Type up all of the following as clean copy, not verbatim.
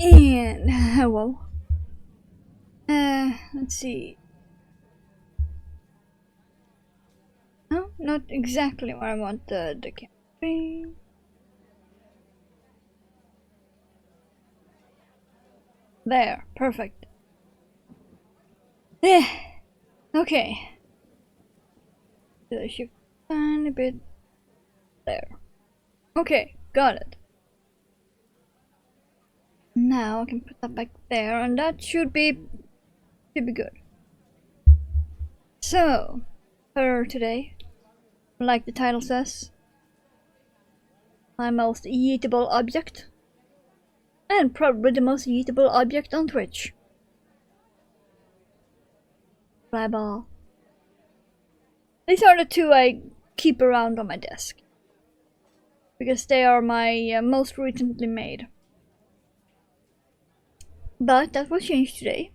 And well, let's see. No, not exactly where I want the campaign. There, perfect. Yeah. Okay. So shift a tiny bit there. Okay, got it. Now I can put that back there, and that should be good. So, for today, like the title says, my most yeetable object, and probably the most yeetable object on Twitch. Flyball. These are the two I keep around on my desk, because they are my most recently made. But that will change today.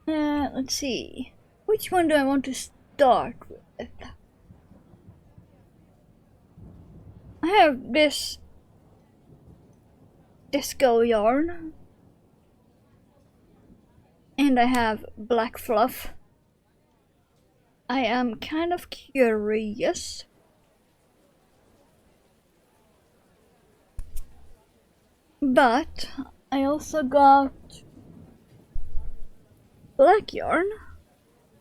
Let's see. Which one do I want to start with? I have this disco yarn. And I have black fluff. I am kind of curious. But I also got black yarn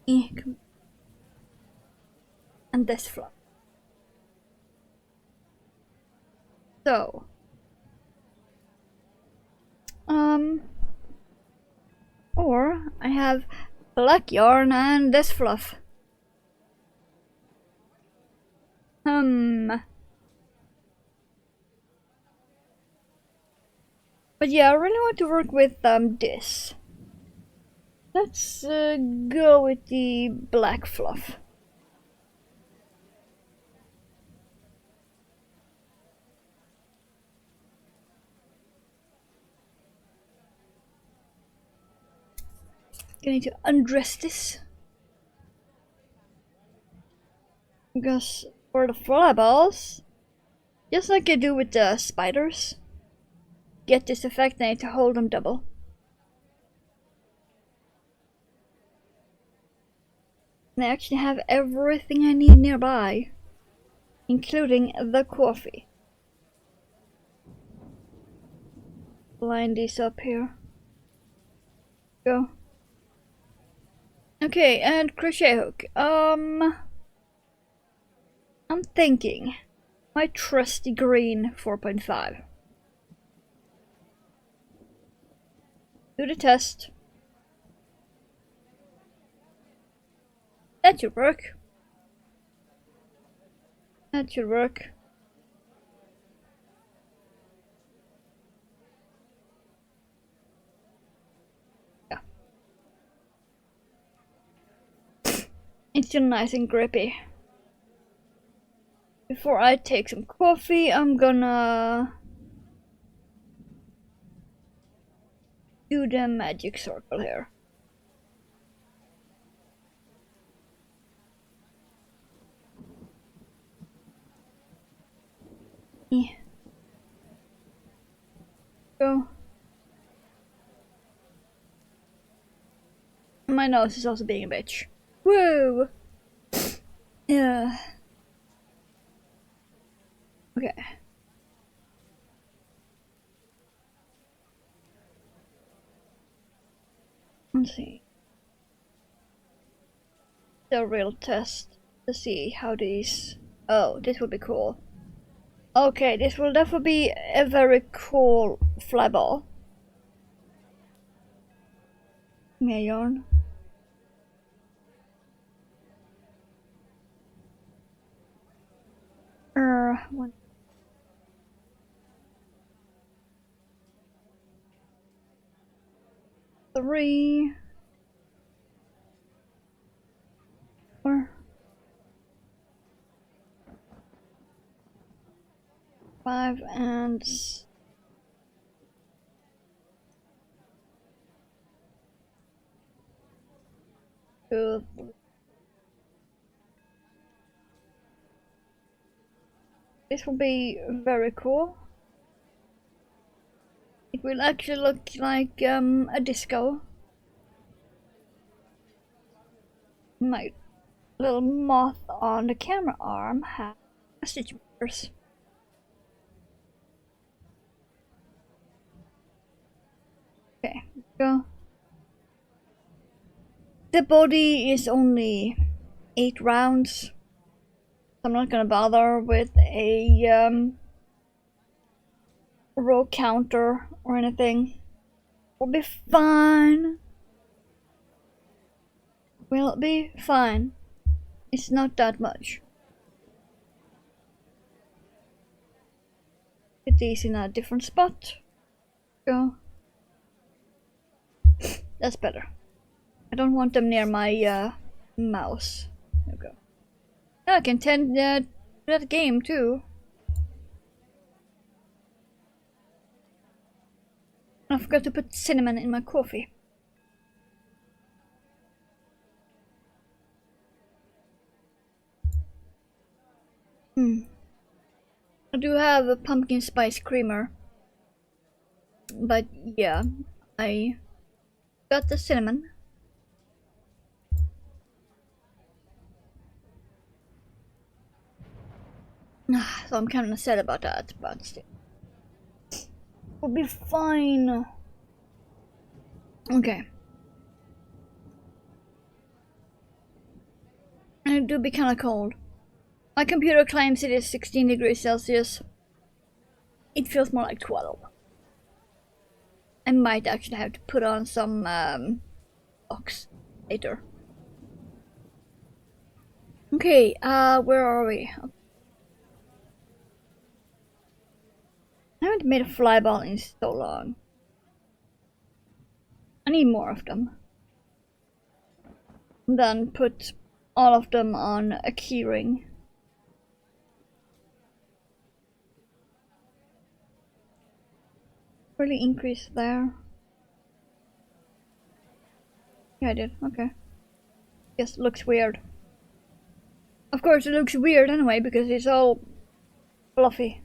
and this fluff. So, or I have black yarn and this fluff. But yeah, I really want to work with this. Let's go with the black fluff. I need to undress this. Because for the flyballs, just like I do with the spiders, get this effect, I need to hold them double. And I actually have everything I need nearby, including the coffee. Line these up here. Go. Okay, and crochet hook. I'm thinking my trusty green 4.5. Do the test. That should work. That should work. Yeah. It's still nice and grippy. Before I take some coffee, I'm gonna do the magic circle here. Yeah. Go. My nose is also being a bitch. Woo! Yeah. Okay. Let's see. The real test to see how these. Oh, this would be cool. Okay, this will definitely be a very cool flyball. Give me a yarn. One. Three. 4. 5 and 2. This will be very cool. It will actually look like a disco. My little moth on the camera arm has stitch markers. Okay, go. The body is only 8 rounds. I'm not gonna bother with a row counter or anything. We'll be fine. We'll be fine. It's not that much. Put these in a different spot. Go. That's better. I don't want them near my mouse. There we go. Now I can tend that game too. I forgot to put cinnamon in my coffee. I do have a pumpkin spice creamer. But yeah, I got the cinnamon. So I'm kind of sad about that, but still. We'll be fine. Okay. And it do be kind of cold. My computer claims it is 16 degrees Celsius. It feels more like 12. I might actually have to put on some socks later. Okay, where are we? I haven't made a flyball in so long. I need more of them. Then put all of them on a keyring. Really increase there. Yeah, I did. Okay. Yes, looks weird. Of course, it looks weird anyway because it's all fluffy.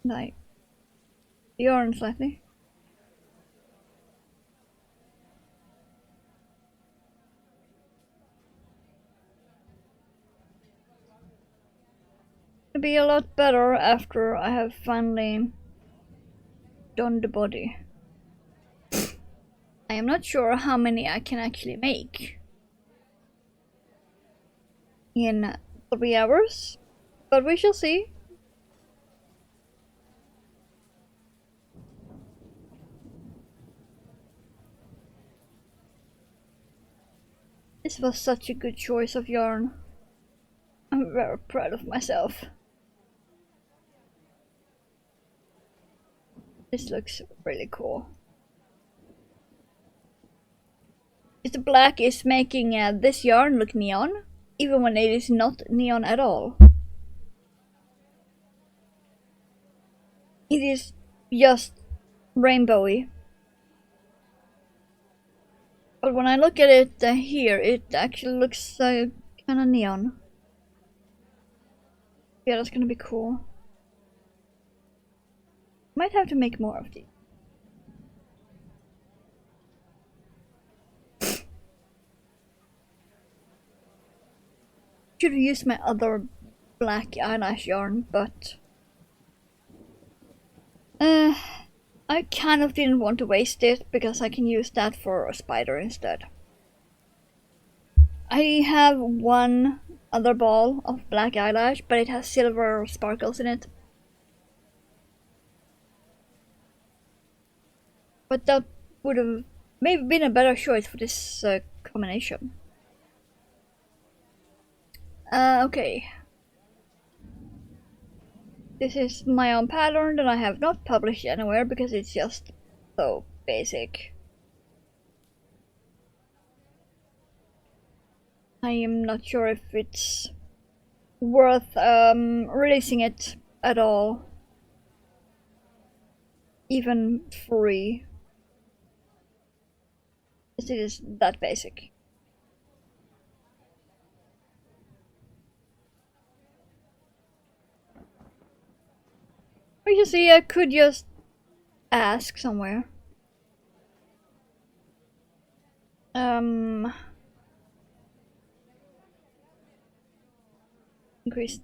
Like yarn slightly. It'll be a lot better after I have finally done the body. I am not sure how many I can actually make in 3 hours, but we shall see. This was such a good choice of yarn. I'm very proud of myself. This looks really cool. The black is making this yarn look neon, even when it is not neon at all. It is just rainbowy. But when I look at it here, it actually looks kind of neon. Yeah, that's gonna be cool. Might have to make more of these. Should have used my other black eyelash yarn, but I kind of didn't want to waste it because I can use that for a spider instead. I have one other ball of black eyelash, but it has silver sparkles in it. But that would have maybe been a better choice for this combination. Okay. This is my own pattern that I have not published anywhere because it's just so basic. I am not sure if it's worth releasing it at all. Even free. It is that basic. Or you see, I could just ask somewhere. Increase.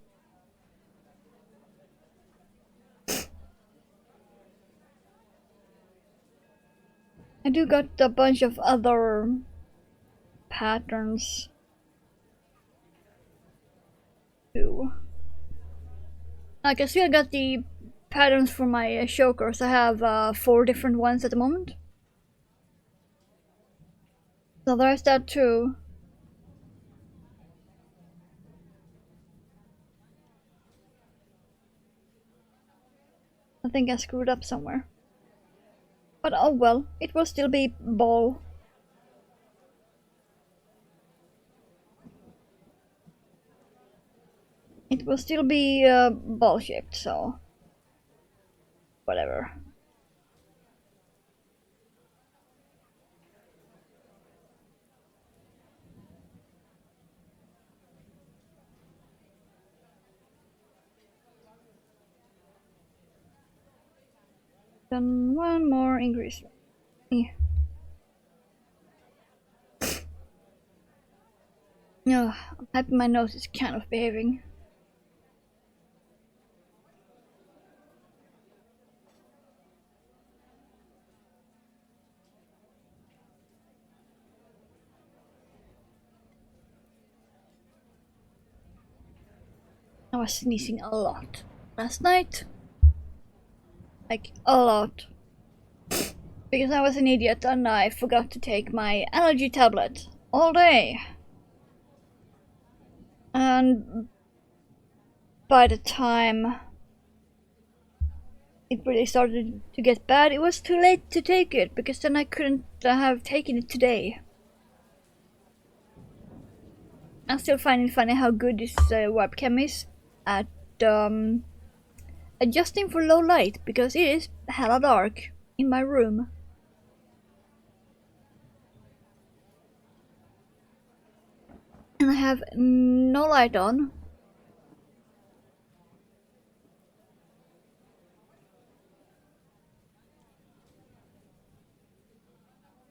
I do got a bunch of other patterns too. Like I still got the patterns for my chokers. I have 4 different ones at the moment. So there's that too. I think I screwed up somewhere. But oh well, it will still be ball. It will still be ball shaped, so whatever. Then one more increase. Yeah. Oh, I'm happy my nose is kind of behaving. I was sneezing a lot last night. Like, a lot. Because I was an idiot and I forgot to take my allergy tablet all day. And by the time it really started to get bad, it was too late to take it, because then I couldn't have taken it today. I still find it funny how good this webcam is at adjusting for low light, because it is hella dark in my room. And I have no light on.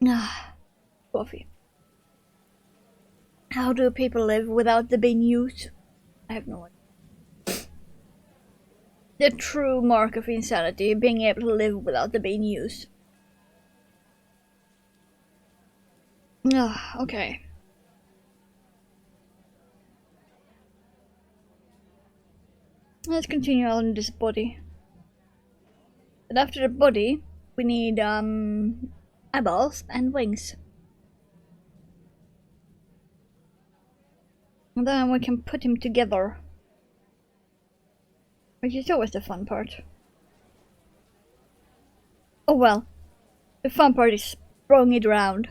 Ah, coffee. How do people live without the being used? I have no idea. The true mark of insanity, being able to live without the being used. Ah, okay. Let's continue on this body. But after the body, we need eyeballs and wings. And then we can put him together. Which is always the fun part. Oh well. The fun part is throwing it around.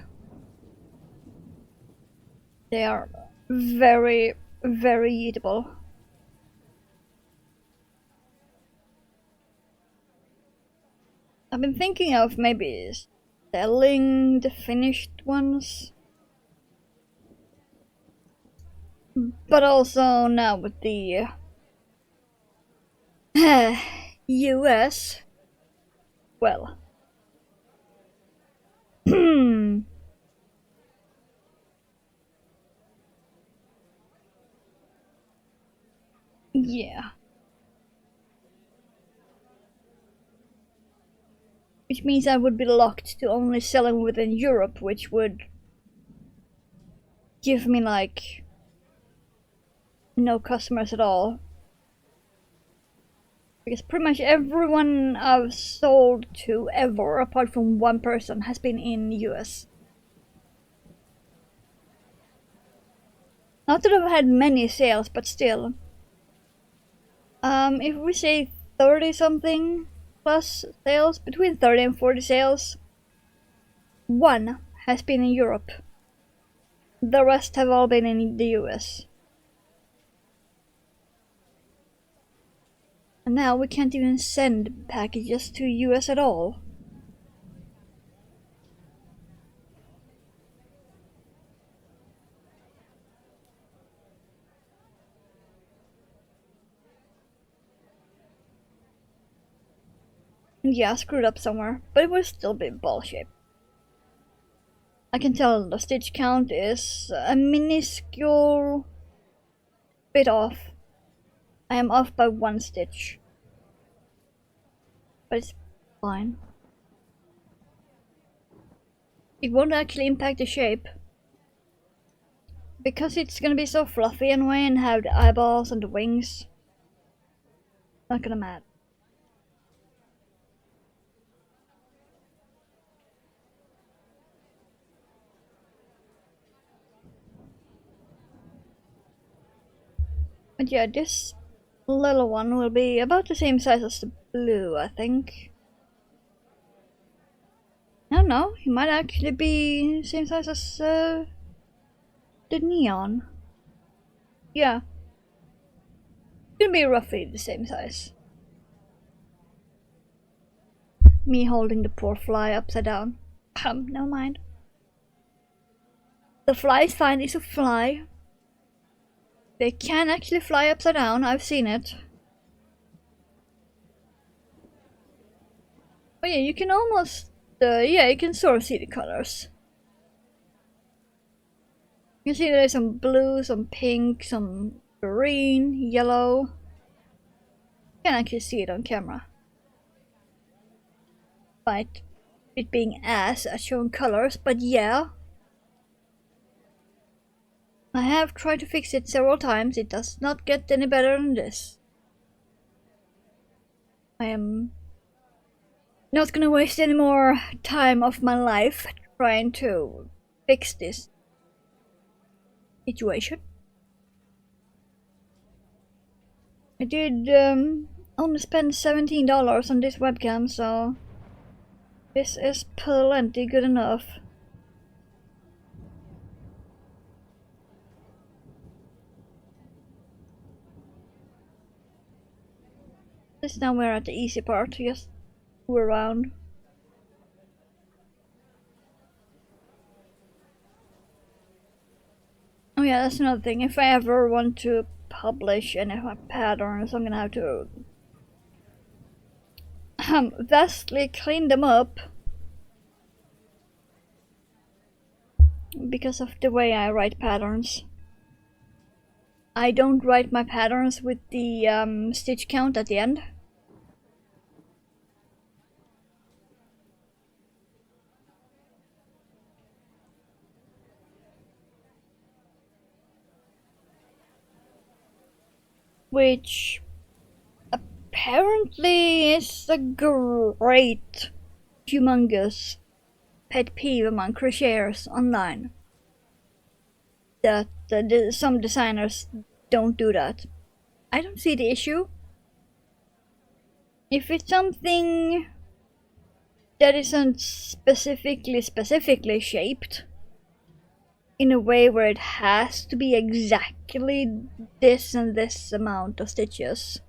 They are very, very eatable. I've been thinking of maybe selling the finished ones. But also now with the US, well, yeah. Which means I would be locked to only selling within Europe, which would give me like no customers at all. Because pretty much everyone I've sold to ever, apart from one person, has been in US. Not that I've had many sales, but still. If we say 30 something plus sales, between 30 and 40 sales, one has been in Europe. The rest have all been in the US. And now we can't even send packages to US at all. Yeah, screwed up somewhere, but it will still be ball shape. I can tell the stitch count is a minuscule bit off. I am off by 1 stitch. But it's fine. It won't actually impact the shape. Because it's gonna be so fluffy anyway and have the eyeballs and the wings. Not gonna matter. But yeah, this little one will be about the same size as the blue, I think. I don't know, he might actually be the same size as the neon. Yeah. Gonna be roughly the same size. Me holding the poor fly upside down. Never mind. The fly is fine, it's a fly. They can actually fly upside down, I've seen it. Oh yeah, you can almost, yeah, you can sort of see the colors. You can see there's some blue, some pink, some green, yellow. You can actually see it on camera. But it being ass at showing colors, but yeah. I have tried to fix it several times, it does not get any better than this. I am not gonna waste any more time of my life trying to fix this situation. I did only spend $17 on this webcam, so this is plenty good enough. This now we're at the easy part, just go around. Oh yeah, that's another thing. If I ever want to publish any of my patterns, I'm gonna have to vastly clean them up because of the way I write patterns. I don't write my patterns with the stitch count at the end. Which apparently is a great, humongous pet peeve among crocheters online. That some designers don't do that. I don't see the issue. If it's something that isn't specifically shaped in a way where it has to be exactly this and this amount of stitches,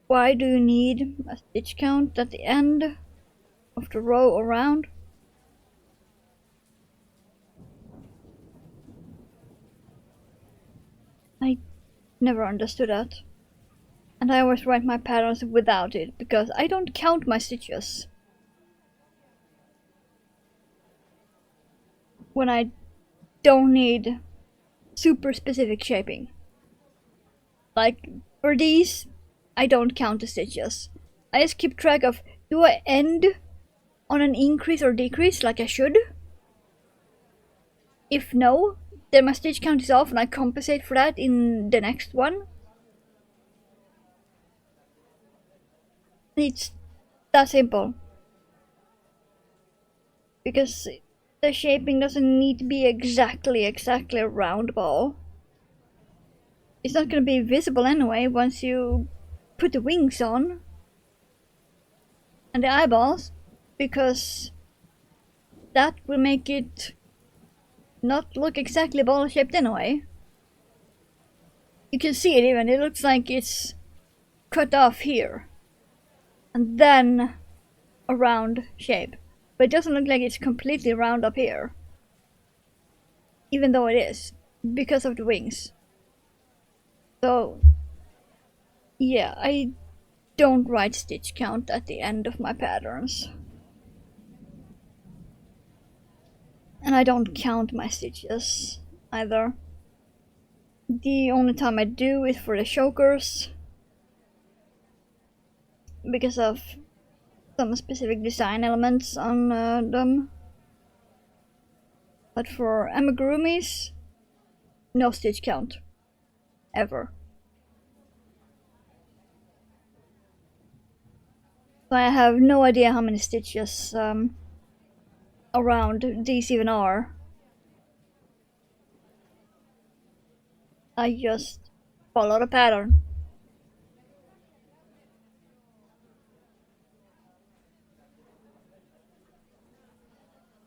why do you need a stitch count at the end of the row around? I never understood that. And I always write my patterns without it, because I don't count my stitches when I don't need super specific shaping. Like, for these, I don't count the stitches. I just keep track of, do I end on an increase or decrease like I should? If no, then my stitch count is off and I compensate for that in the next one. It's that simple. Because the shaping doesn't need to be exactly a round ball. It's not gonna be visible anyway once you put the wings on. And the eyeballs, because that will make it not look exactly ball shaped anyway. You can see it even, it looks like it's cut off here. And then a round shape. But it doesn't look like it's completely round up here. Even though it is, because of the wings. So, yeah, I don't write stitch count at the end of my patterns. And I don't count my stitches either. The only time I do is for the chokers, because of some specific design elements on them. But for amigurumis, no stitch count. Ever. So I have no idea how many stitches around these even are. I just follow the pattern.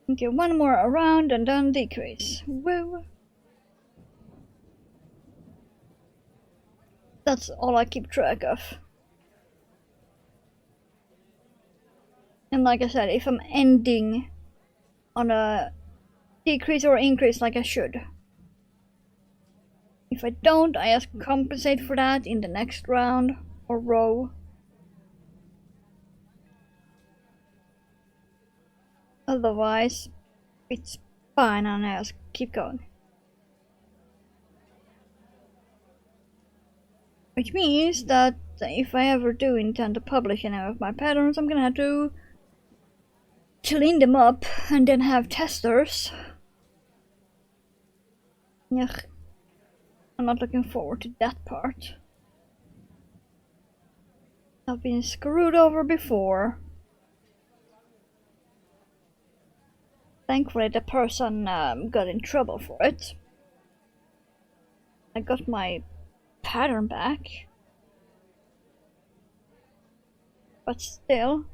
Okay, one more around and then decrease. Woo! That's all I keep track of. And like I said, if I'm ending on a decrease or increase like I should. If I don't, I just compensate for that in the next round or row. Otherwise, it's fine and I just keep going. Which means that if I ever do intend to publish any of my patterns, I'm gonna have to clean them up and then have testers. Ugh. I'm not looking forward to that part. I've been screwed over before. Thankfully the person got in trouble for it. I got my pattern back. But still.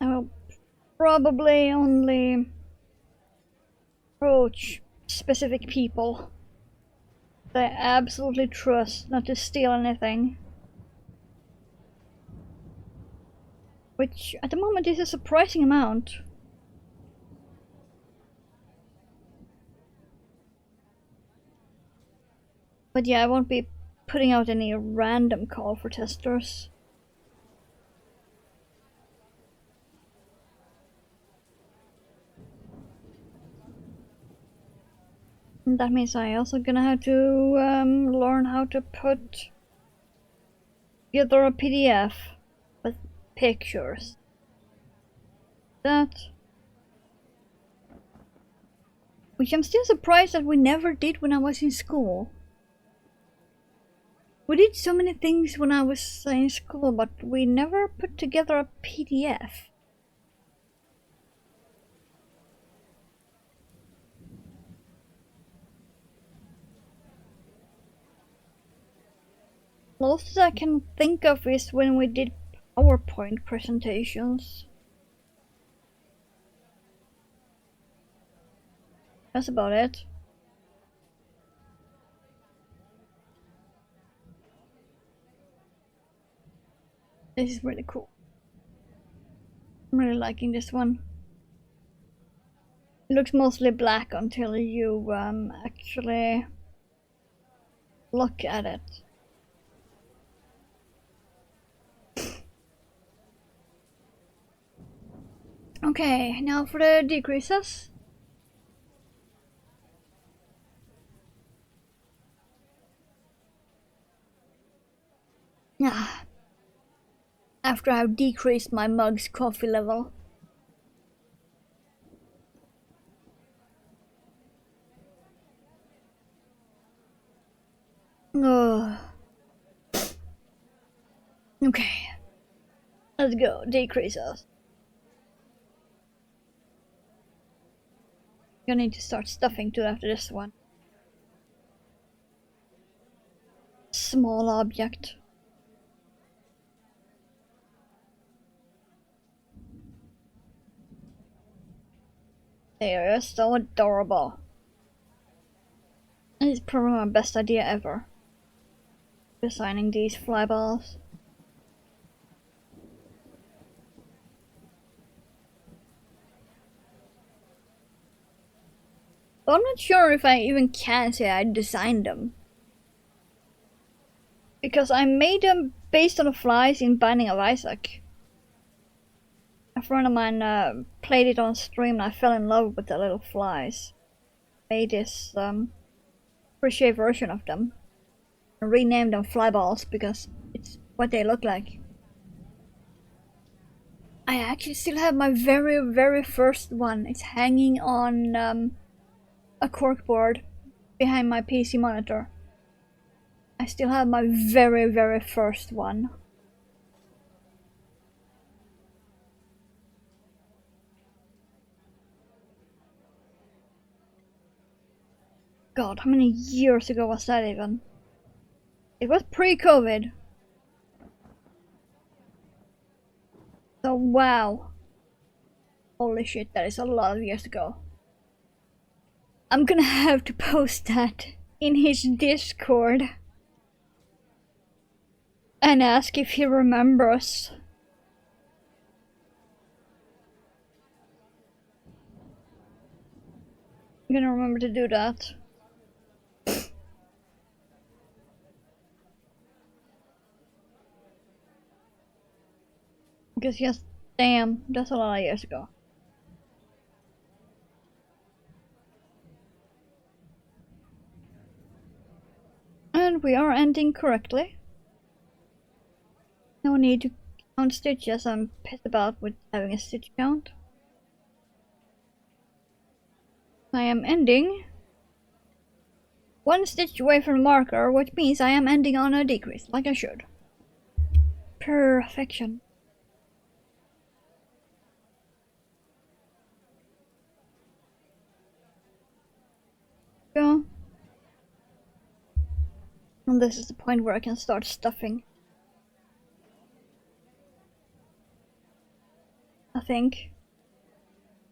I will probably only approach specific people that I absolutely trust not to steal anything. Which at the moment is a surprising amount. But yeah, I won't be putting out any random call for testers. And that means I also gonna have to learn how to put together a PDF with pictures. That. Which I'm still surprised that we never did when I was in school. We did so many things when I was in school, but we never put together a PDF. Closest I can think of is when we did PowerPoint presentations. That's about it. This is really cool. I'm really liking this one. It looks mostly black until you actually look at it. Okay, now for the decreases. Ah. After I've decreased my mug's coffee level. Ugh. Okay. Let's go, decreases. Gonna need to start stuffing too after this one. Small object. They are so adorable. This is probably my best idea ever. Designing these flyballs. But I'm not sure if I even can say I designed them. Because I made them based on the flies in Binding of Isaac. A friend of mine played it on stream and I fell in love with the little flies. Made this crochet version of them. And renamed them Flyballs because it's what they look like. I actually still have my very first one. It's hanging on a corkboard behind my PC monitor. I still have my very first one. God, how many years ago was that even? It was pre-COVID. So wow. Holy shit, that is a lot of years ago. I'm gonna have to post that in his Discord. And ask if he remembers. I'm gonna remember to do that. Because yes, damn, that's a lot of years ago. And we are ending correctly. No need to count stitches, I'm pissed about with having a stitch count. I am ending 1 stitch away from the marker, which means I am ending on a decrease, like I should. Perfection. Go. And this is the point where I can start stuffing. I think.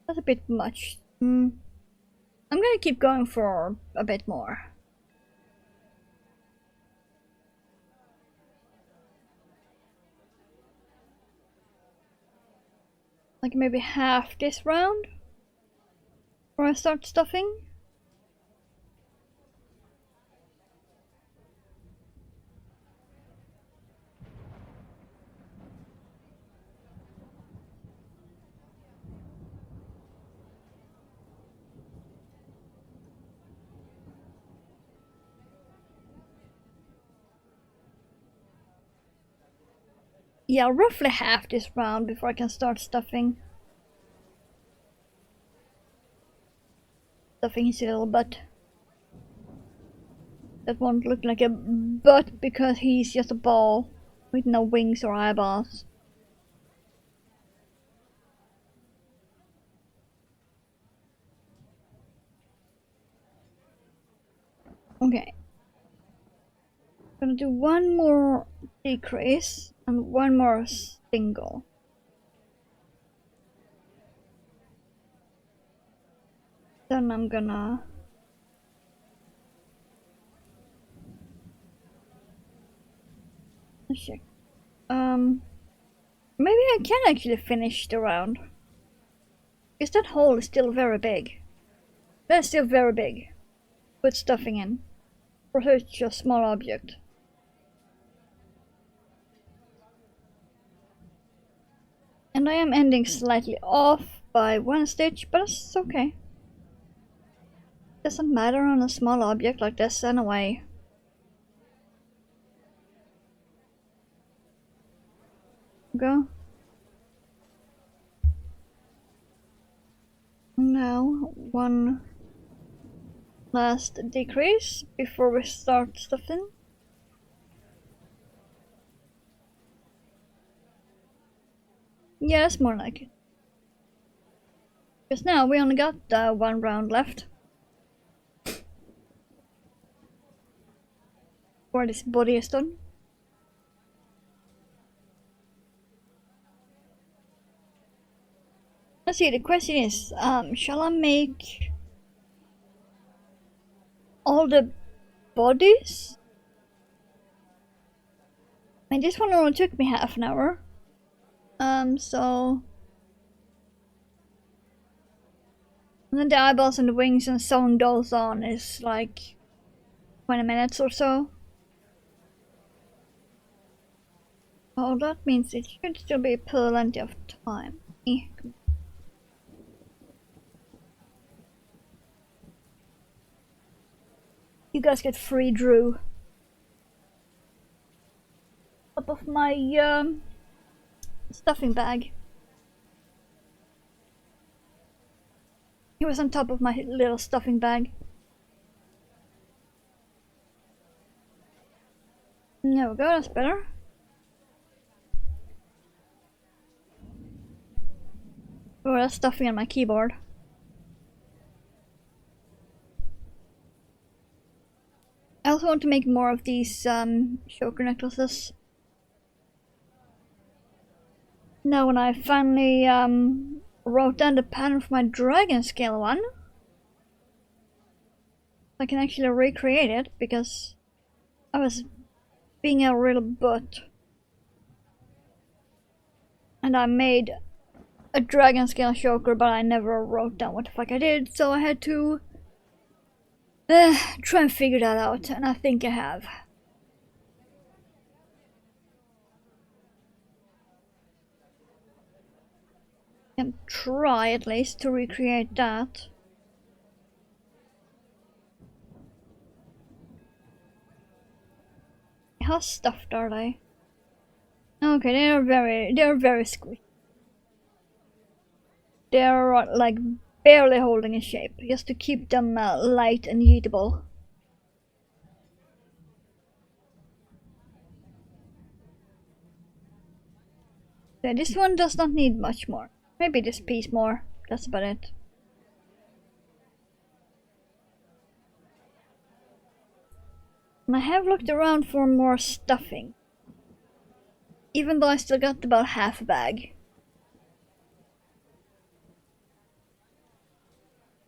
That's a bit much. I'm gonna keep going for a bit more. Like maybe half this round? Before I start stuffing? Yeah, roughly half this round before I can start stuffing. Stuffing his little butt. That won't look like a butt because he's just a ball with no wings or eyeballs. Okay. Gonna do one more decrease and one more single. Then I'm gonna check. Maybe I can actually finish the round. Because that hole is still very big. That's still very big. Put stuffing in. For such a small object. And I am ending slightly off by 1 stitch, but it's okay. Doesn't matter on a small object like this anyway. Go. Now, one last decrease before we start stuffing. Yeah, that's more like it. Because now we only got 1 round left. Before this body is done. Let's see, the question is, shall I make all the bodies? I mean, this one only took me half an hour. So And then the eyeballs and the wings and sewing those on is like 20 minutes or so. Oh, that means it should still be plenty of time. You guys get free Drew. Top of my stuffing bag. He was on top of my little stuffing bag. There we go, that's better. Oh, that's stuffing on my keyboard. I also want to make more of these choker necklaces. Now when I finally wrote down the pattern for my dragon scale one, I can actually recreate it because I was being a real butt. And I made a dragon scale choker, but I never wrote down what the fuck I did, so I had to try and figure that out, and I think I have. Can try at least to recreate that. How stuffed are they? Okay, they're very squishy. They're like barely holding in shape, just to keep them light and yeetable. Yeah, this one does not need much more. Maybe this piece more. That's about it. And I have looked around for more stuffing, even though I still got about half a bag.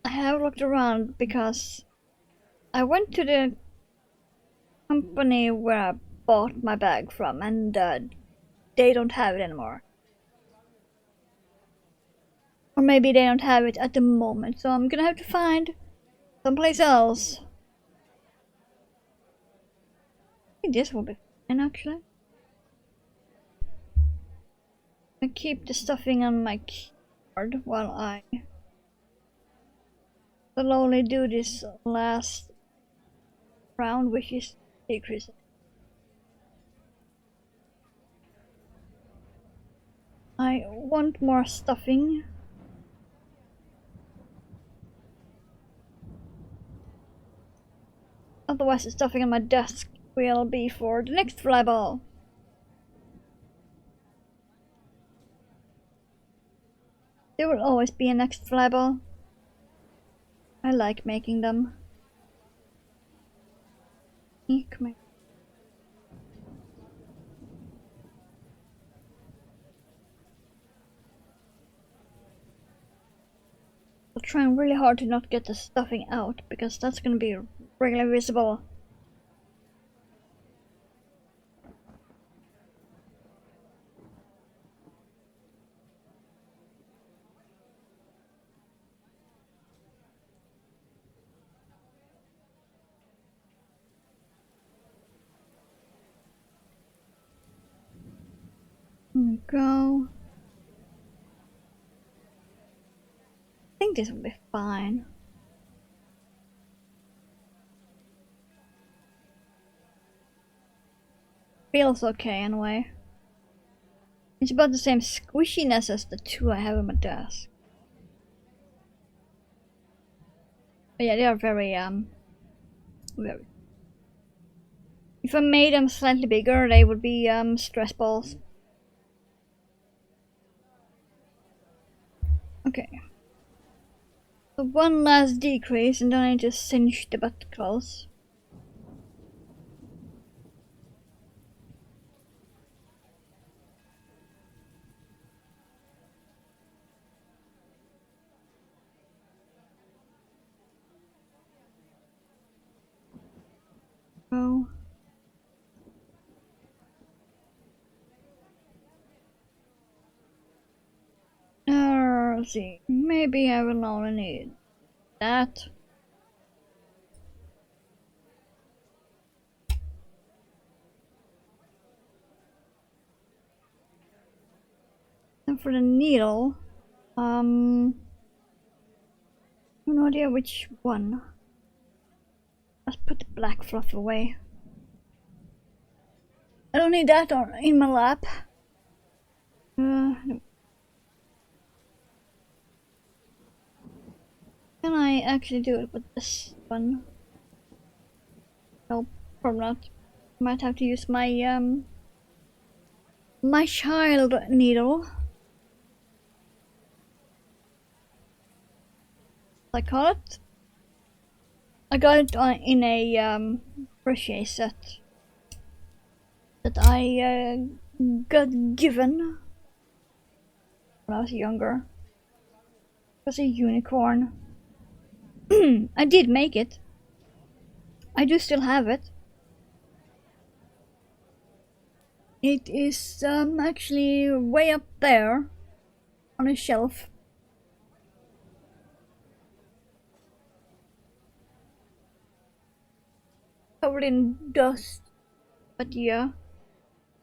I have looked around because I went to the company where I bought my bag from, and they don't have it anymore. Or maybe they don't have it at the moment, so I'm gonna have to find someplace else. I think this will be fine, actually. I keep the stuffing on my keyboard while I slowly do this last round, which is decreasing. I want more stuffing. Otherwise the stuffing on my desk will be for the next flyball. There will always be a next flyball. I like making them. Come here. I'm trying really hard to not get the stuffing out, because that's gonna be really visible. There we go. I think this will be fine. Feels okay anyway. It's about the same squishiness as the two I have on my desk. But yeah, they are very very. If I made them slightly bigger, they would be stress balls. Okay. So one last decrease, and then I just cinch the buttocles. Oh. Let's see. Maybe I will only need that. And for the needle, no idea which one. Let's put the black fluff away. I don't need that in my lap. No. Can I actually do it with this one? Nope, probably not. Might have to use my my child needle. I call it. I got it in a crochet set that I got given when I was younger. It was a unicorn. I did make it. I do still have it. It is actually way up there on a shelf. Covered in dust. But yeah.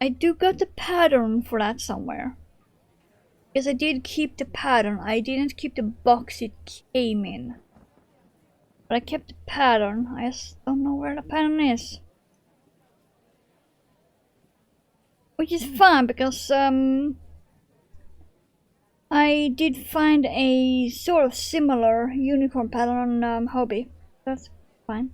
I do got the pattern for that somewhere. Because I did keep the pattern. I didn't keep the box it came in. But I kept the pattern. I just don't know where the pattern is. Which is fine because I did find a sort of similar unicorn pattern on Hobby. That's fine.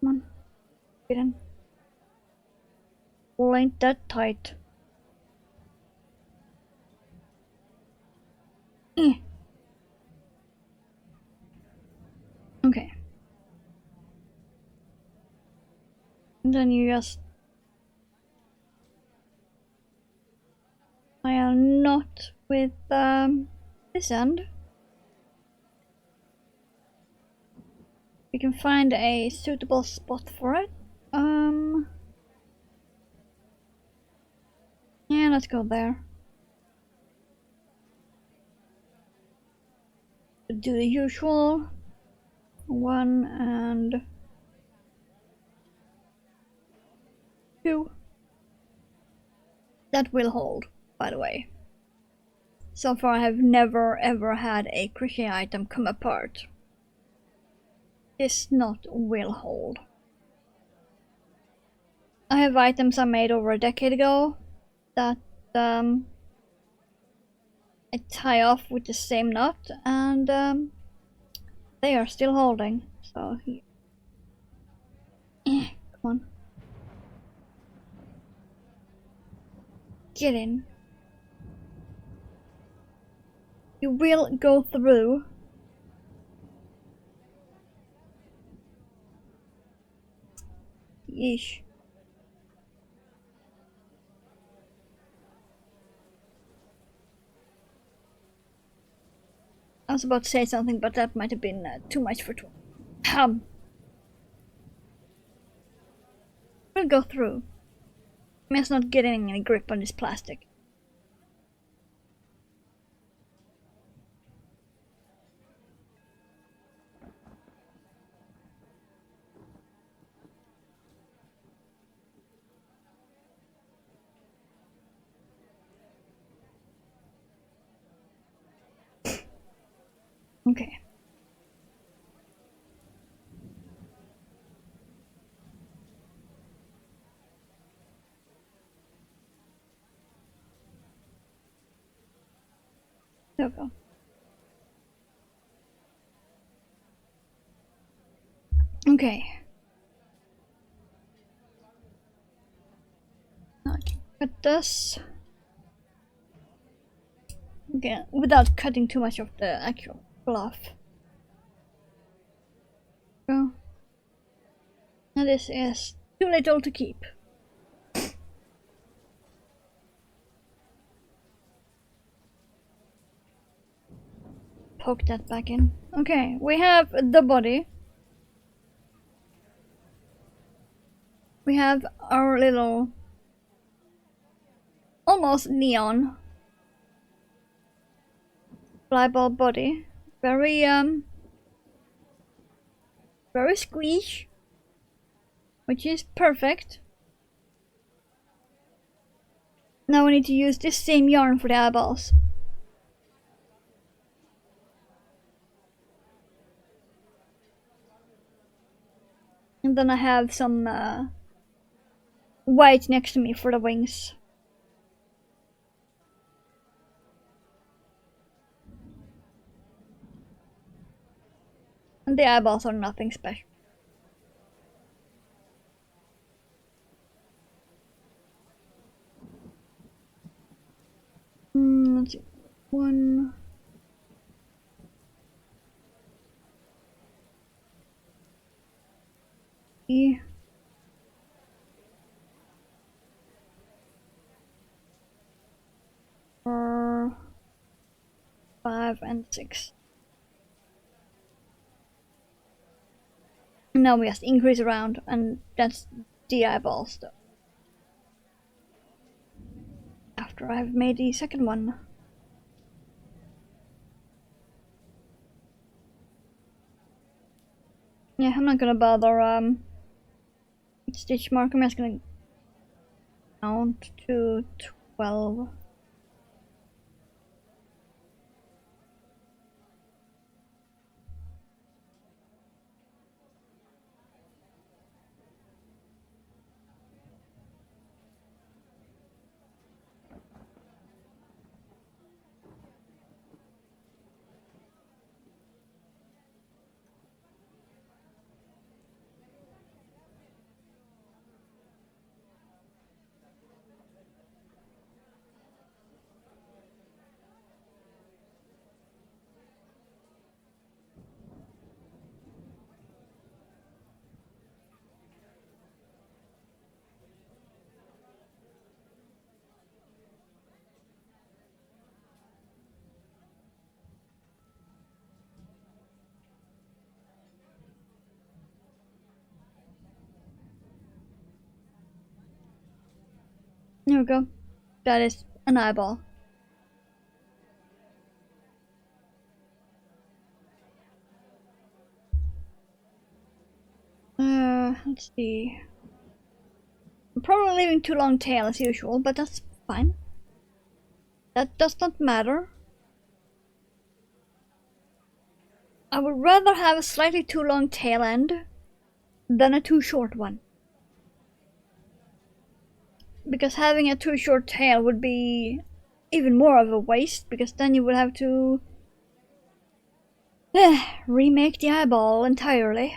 Come on. Get in. Well, ain't that tight. Okay. And then you just... I am not with this end. We can find a suitable spot for it. Yeah, let's go there. Do the usual. 1 and 2. That will hold, by the way. So far I have never ever had a crochet item come apart. This knot will hold. I have items I made over a decade ago that I tie off with the same knot and they are still holding. So come on. Get in. You will go through. Yeesh. I was about to say something, but that might have been too much for we'll go through. I'm just not getting any grip on this plastic. Okay. There we go. Okay. Now I can cut this. Okay, without cutting too much of the actual fluff. Go. Now this is too little to keep. Poke that back in. Okay, we have the body. We have our little almost neon flyball body. Very very squeeze, which is perfect. Now we need to use this same yarn for the eyeballs. And then I have some white next to me for the wings. And the eyeballs are nothing special. Let's see. 1, 3, 4, 5, and 6. Now we just increase around, and that's the eyeballs though. After I've made the second one. Yeah, I'm not gonna bother stitch mark. I'm just gonna count to 12. There we go. That is an eyeball. Let's see. I'm probably leaving too long tail as usual, but that's fine. That does not matter. I would rather have a slightly too long tail end than a too short one. Because having a too short tail would be even more of a waste, because then you would have to remake the eyeball entirely.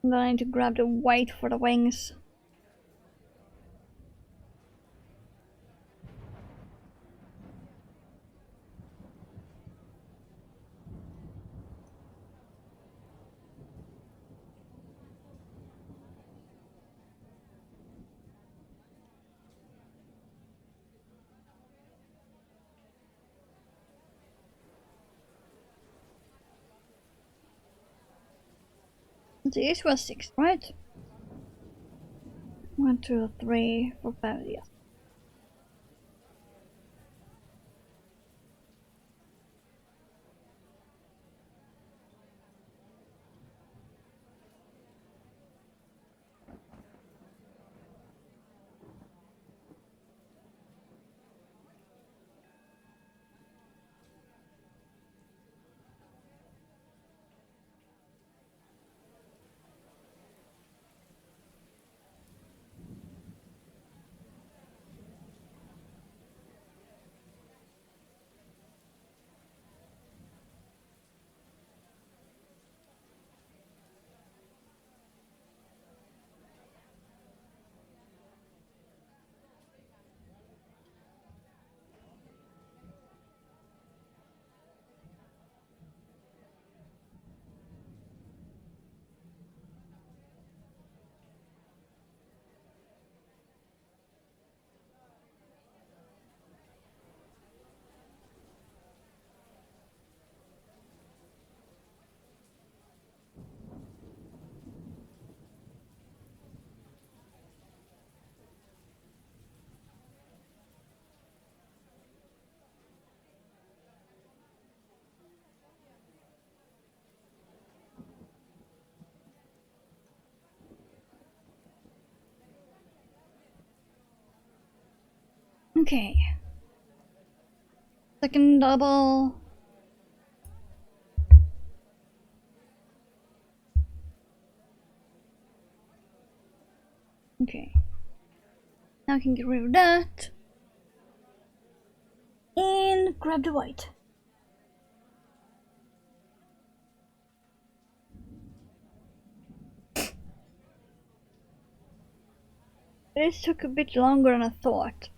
And then I need to grab the white for the wings. This was 6, right? 1, 2, 3, 4, 5, yes. Okay. Second double. Okay. Now I can get rid of that. And grab the white. This took a bit longer than I thought.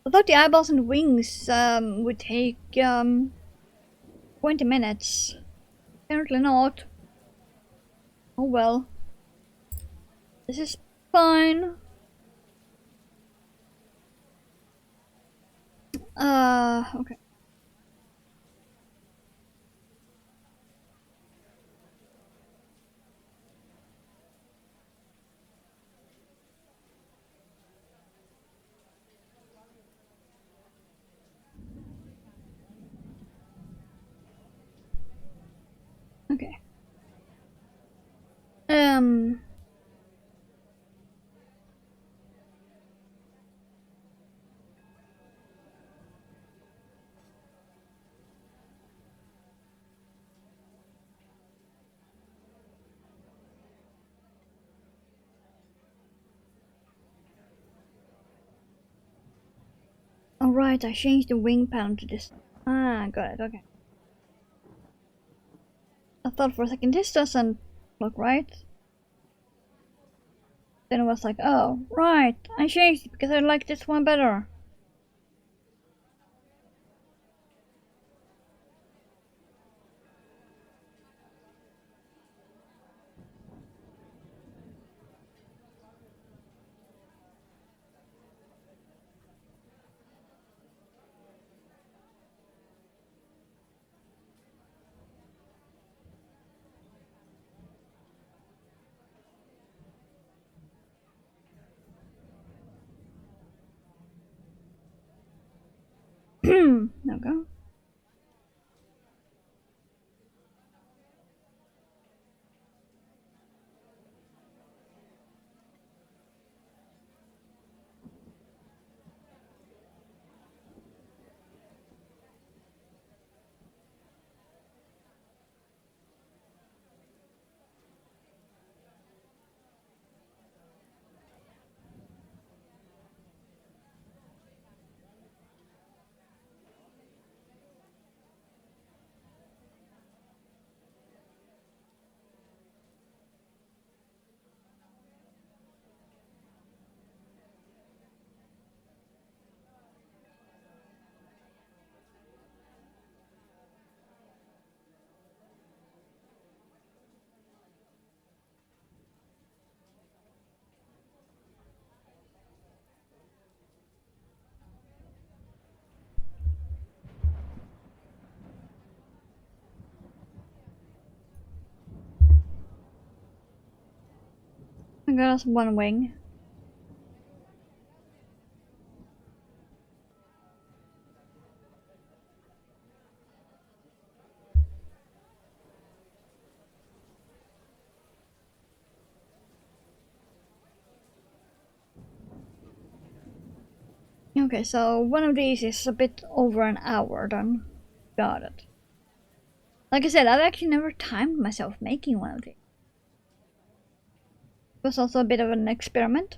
I thought the eyeballs and wings would take 20 minutes. Apparently not. Oh well. This is fine. Okay. Okay. Alright, I changed the wing pattern to this. Ah, got it, okay. I thought for a second this doesn't look right. Then it was like, oh, right, I changed it because I like this one better. There we go. I got us one wing. Okay, so one of these is a bit over an hour done. Got it. Like I said, I've actually never timed myself making one of these. It was also a bit of an experiment.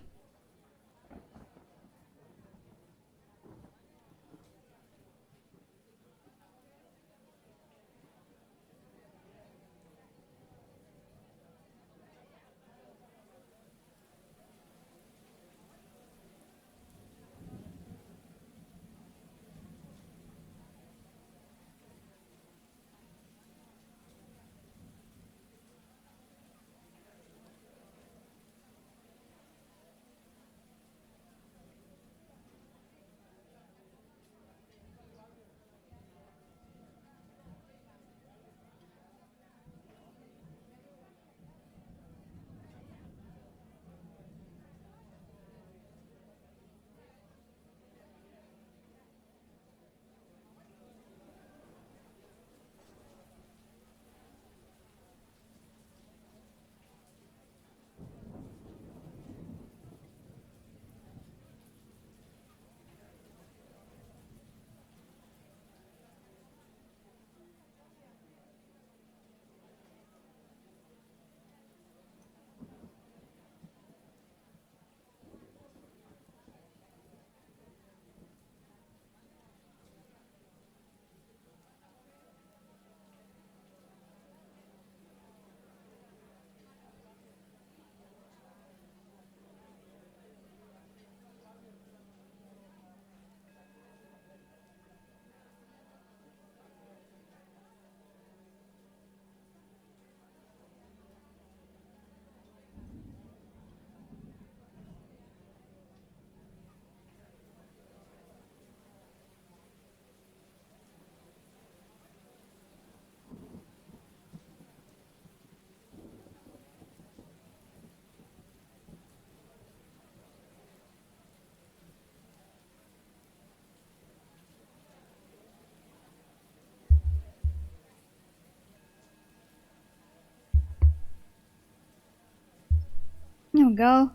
There we go.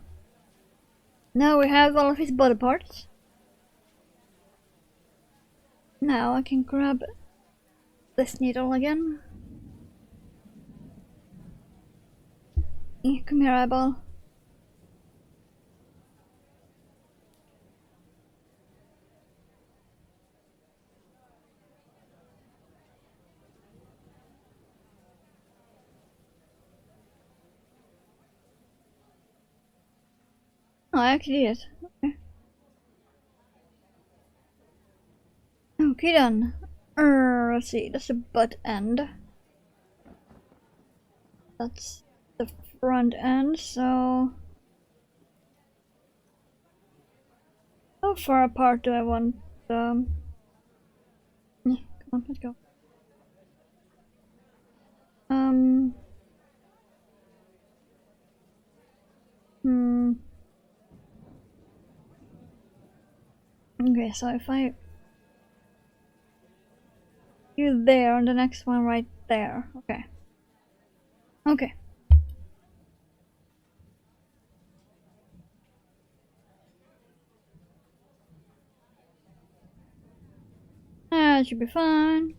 Now we have all of his body parts. Now I can grab this needle again. Come here, eyeball. Oh, I actually did it. Okay. Okay then. Let's see, that's the butt end. That's the front end, so... How far apart do I want yeah, come on, let's go. Okay, so if I do there and the next one right there. Okay. Okay. That should be fine.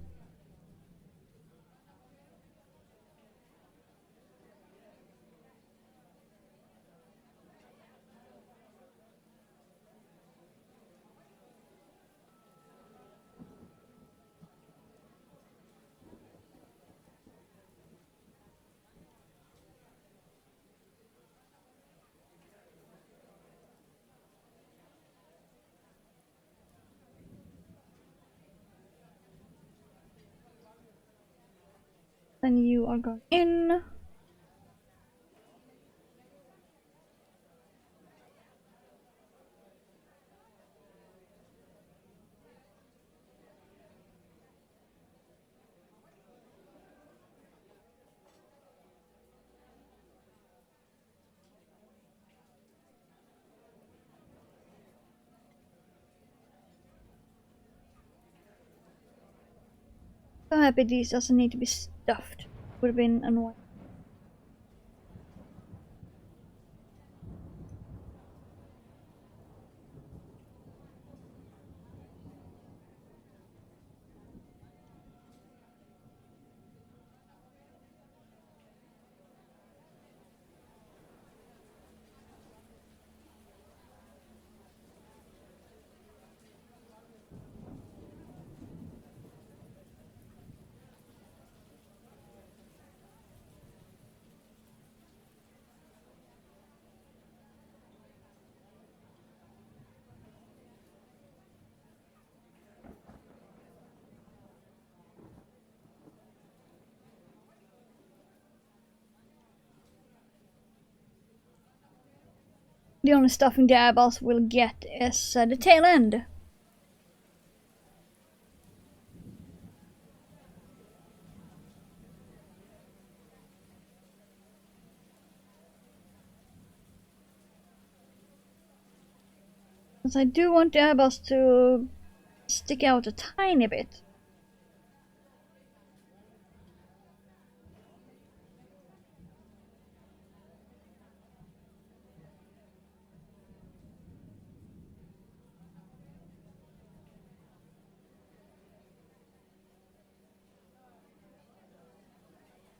Then you are going in. So happy these doesn't need to be stuffed. Would have been annoying. The only stuffing the eyeballs will get is the tail end. Because I do want the eyeballs to stick out a tiny bit.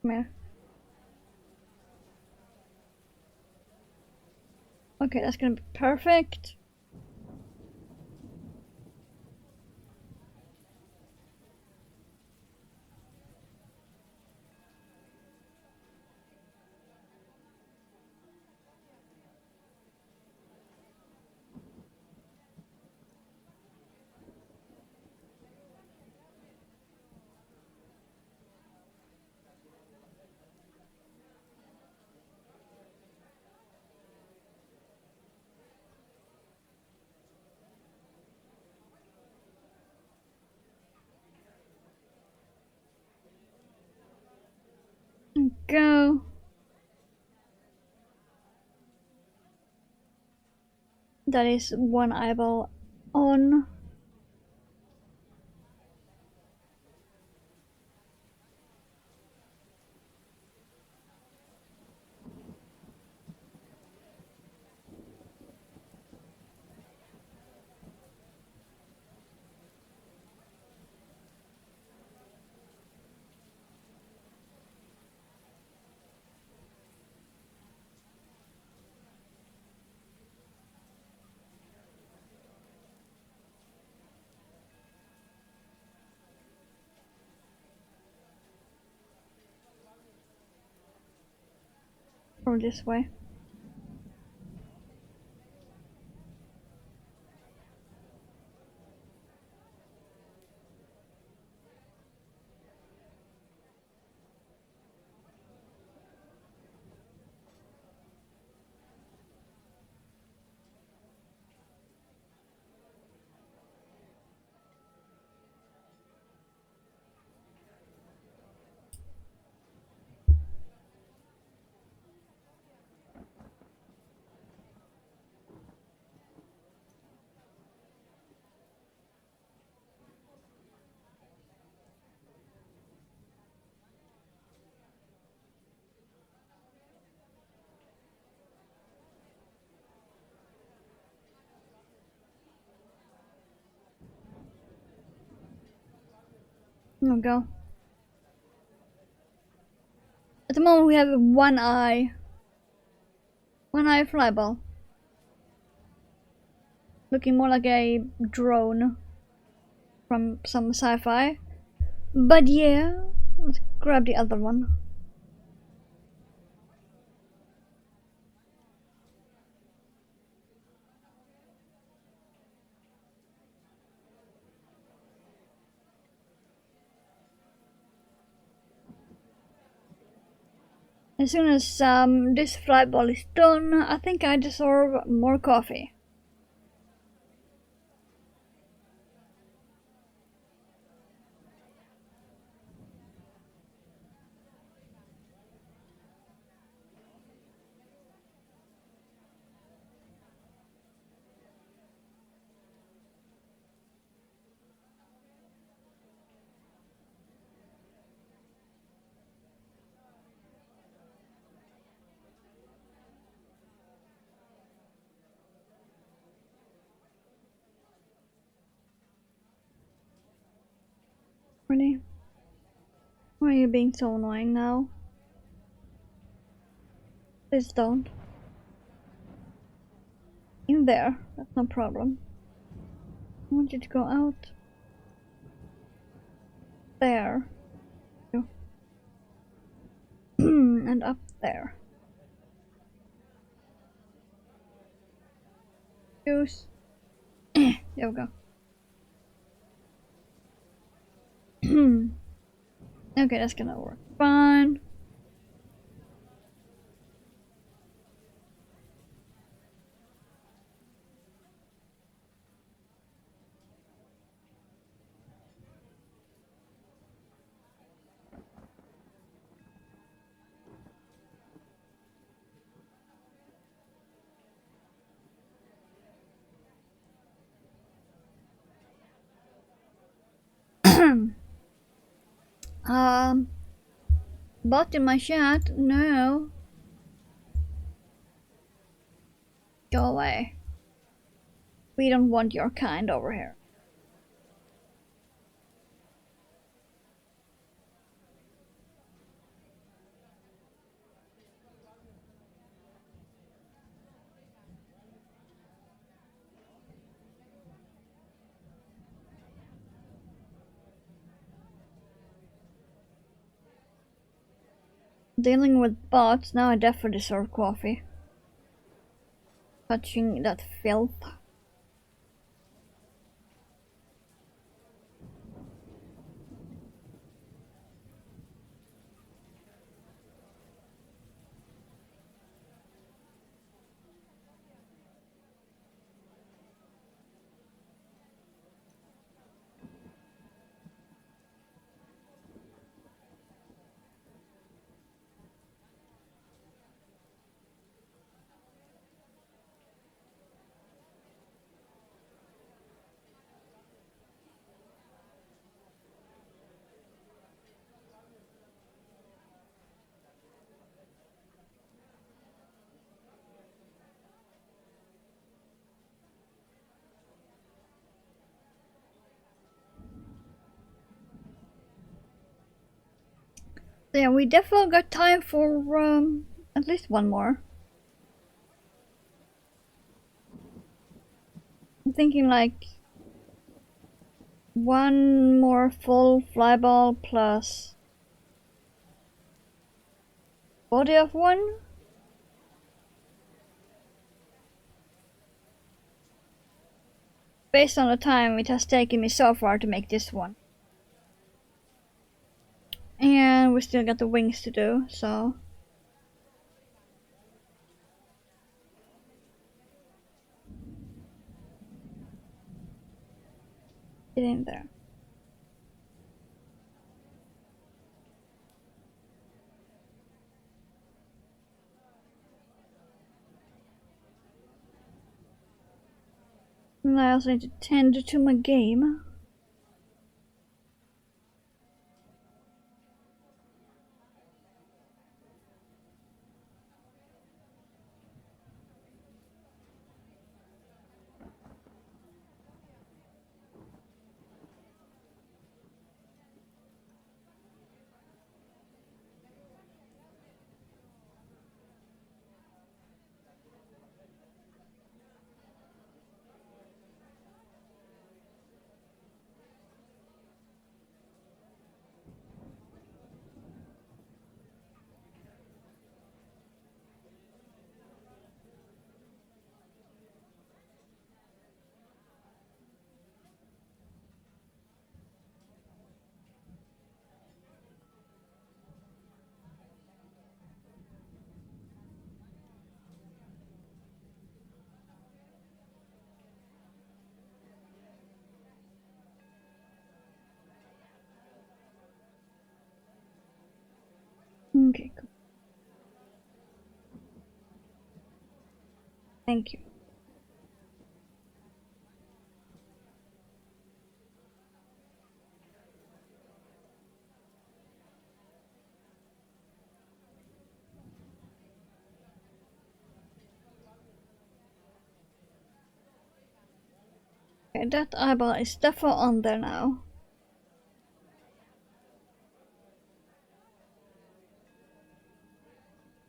Come here. Okay, that's gonna be perfect. Go. That is one eyeball on. Or this way. There we go. At the moment we have one eye. One eye flyball. Looking more like a drone from some sci-fi. But yeah, let's grab the other one. As soon as this flyball is done, I think I deserve more coffee. Really? Why are you being so annoying now? Please don't. In there, that's no problem. I want you to go out. There. And up there. Juice. There we go. Okay, that's gonna work fine. Bot in my chat? No. Go away. We don't want your kind over here. Dealing with bots, now I definitely deserve coffee. Touching that filth. So yeah, we definitely got time for at least one more. I'm thinking like one more full flyball plus body of one. based on the time it has taken me so far to make this one. And we still got the wings to do, so... Get in there. And I also need to tend to my game. Okay, cool. Thank you. Okay, that eyeball is definitely on there now.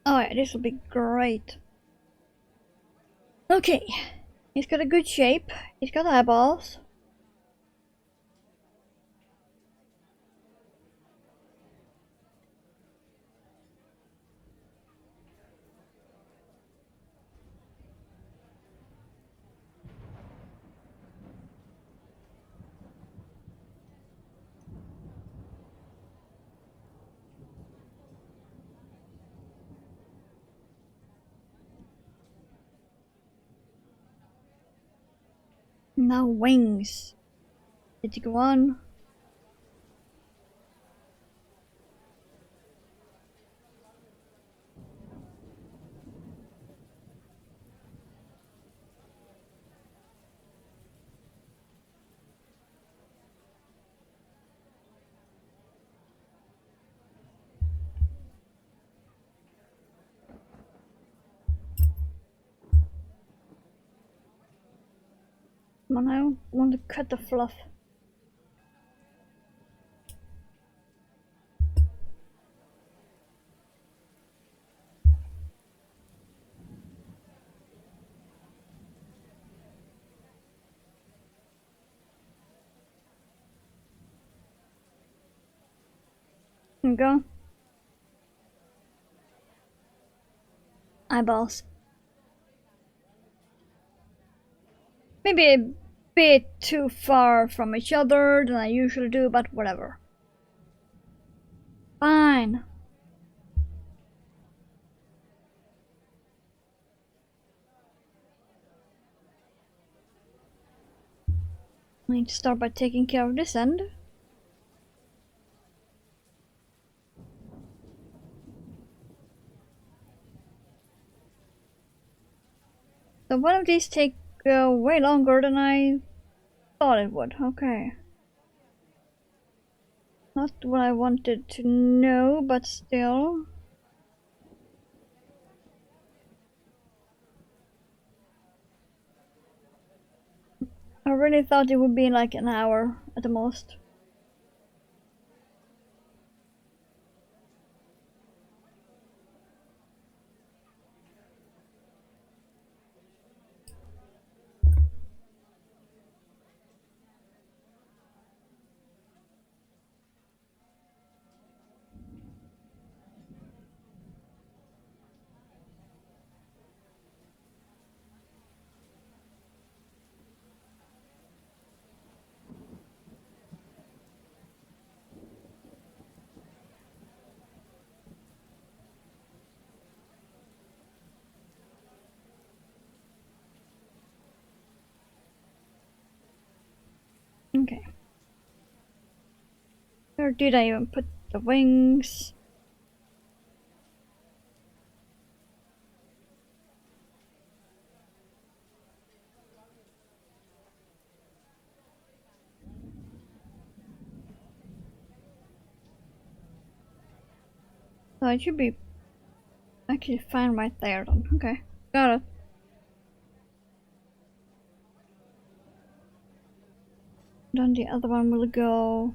Oh yeah, this will be great. Okay, he's got a good shape. He's got eyeballs. Now wings. Did you go on? Come on, I want to cut the fluff. Here we go. Eyeballs. Maybe a bit too far from each other than I usually do, but whatever. Fine. I need to start by taking care of this end. So one of these take way longer than I thought it would. Okay. Not what I wanted to know, but still. I really thought it would be like an hour at the most. Okay. Where did I even put the wings? Oh, it should be actually fine right there then. Okay, got it. Then the other one will go.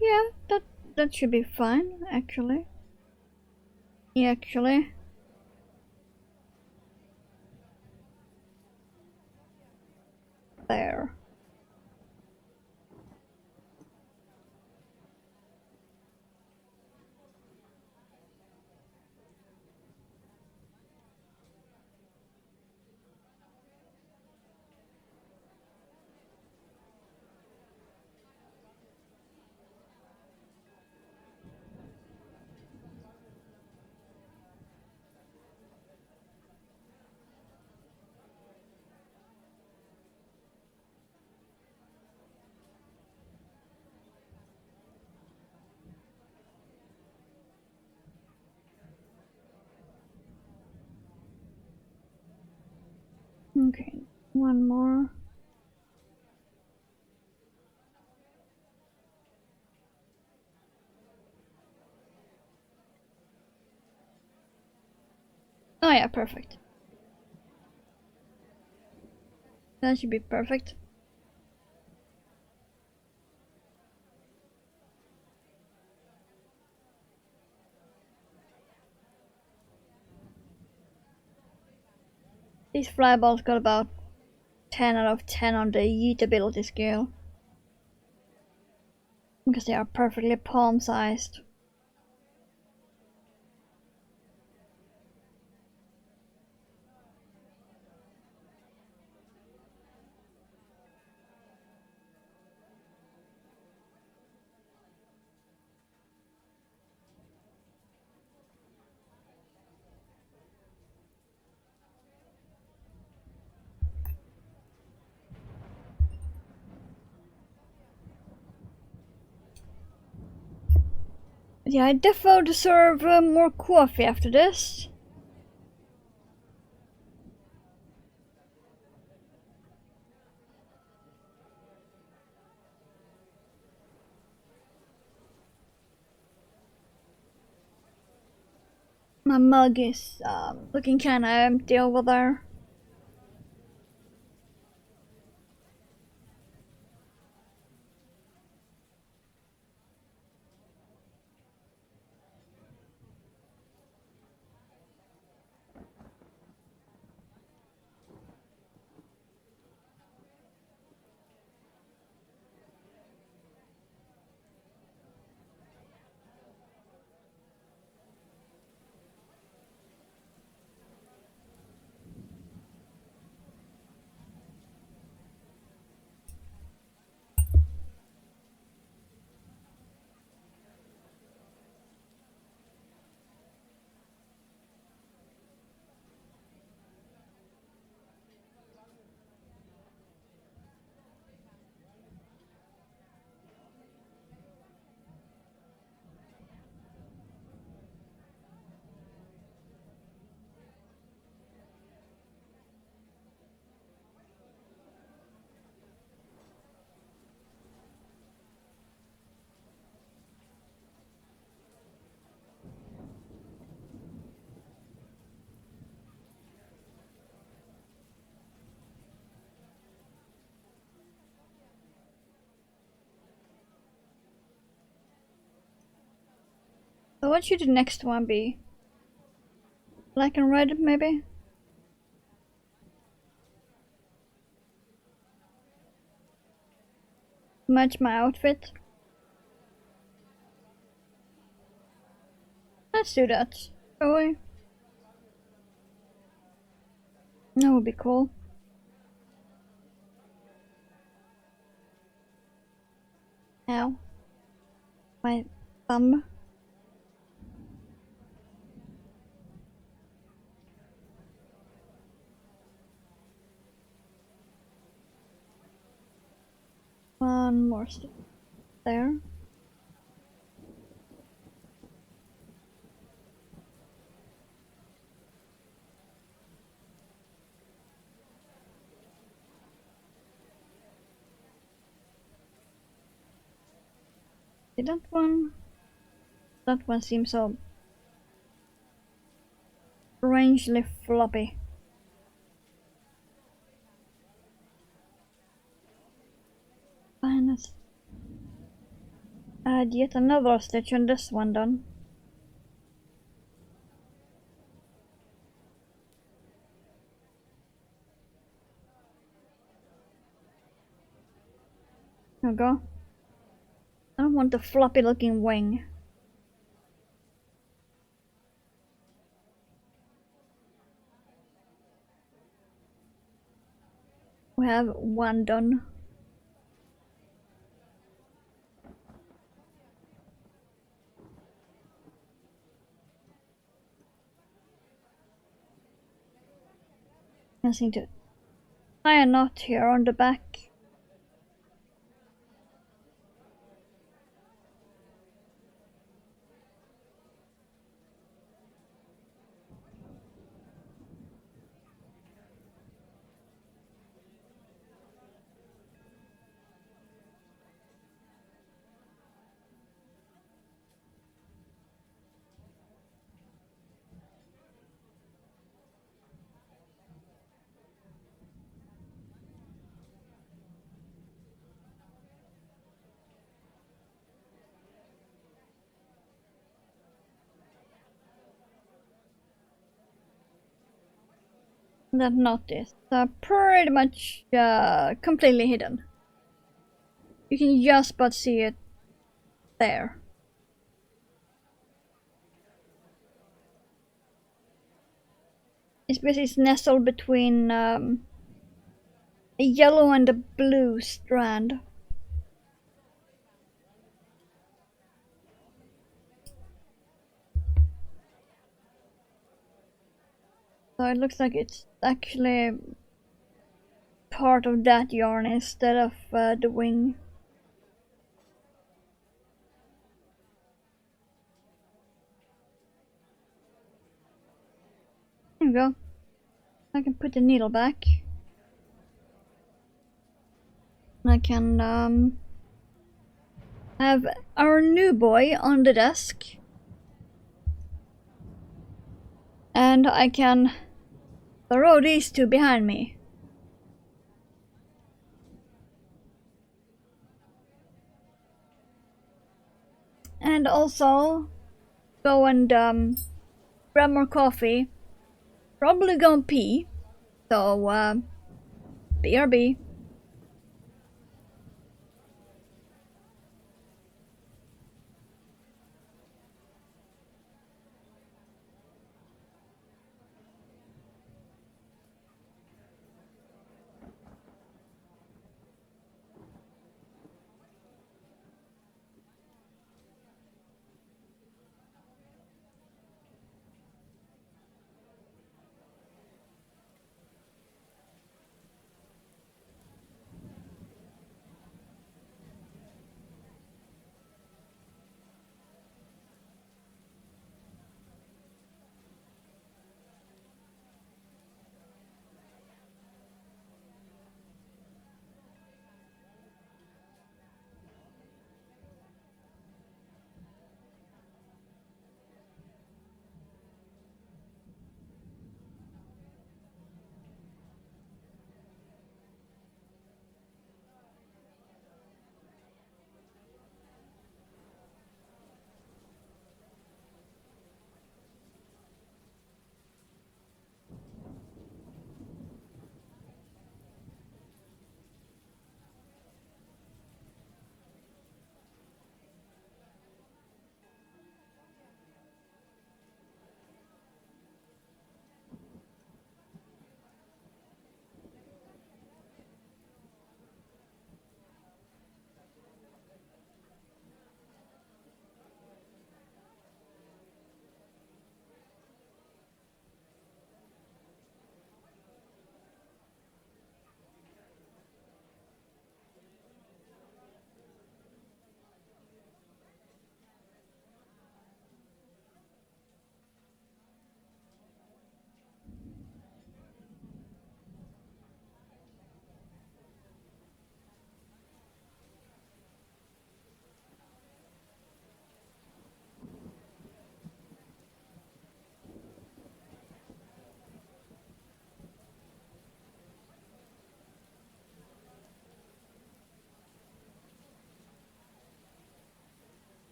Yeah, that should be fine actually. Yeah, actually. There. Okay, one more. Oh yeah, perfect. That should be perfect. These flyballs got about 10 out of 10 on the yeetability scale. Because they are perfectly palm-sized. Yeah, I defo deserve more coffee after this. My mug is looking kinda empty over there. So what should the next one be? Black and red, maybe? Match my outfit? Let's do that. Shall we? That would be cool. Ow. My thumb. One more step there. See that one? That one seems so strangely floppy. Fine, let's add yet another stitch on this one done. There we go. I don't want the floppy looking wing. We have one done. I just need to tie a knot here on the back. That knot is pretty much completely hidden. You can just about see it there. It's basically nestled between a yellow and a blue strand. So it looks like it's actually part of that yarn instead of the wing. There we go. I can put the needle back. I can have our new boy on the desk. And I can throw these two behind me. And also go and grab more coffee. Probably gonna pee. So BRB.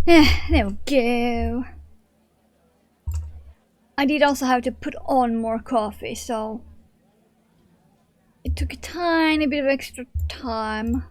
There we go. I did also have to put on more coffee, so it took a tiny bit of extra time.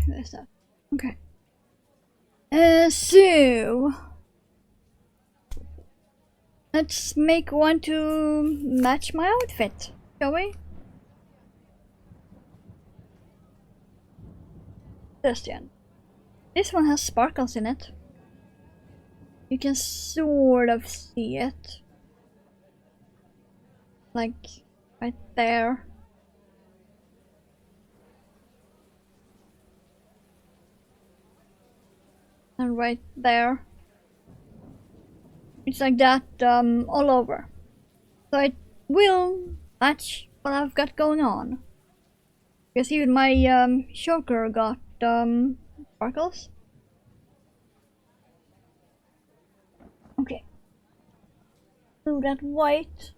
Where's that? Okay. So let's make one to match my outfit, shall we? That's the end. This one has sparkles in it. You can sort of see it. Like right there. And right there. It's like that all over. So it will match what I've got going on. Because even my choker got sparkles. Okay. Do that white.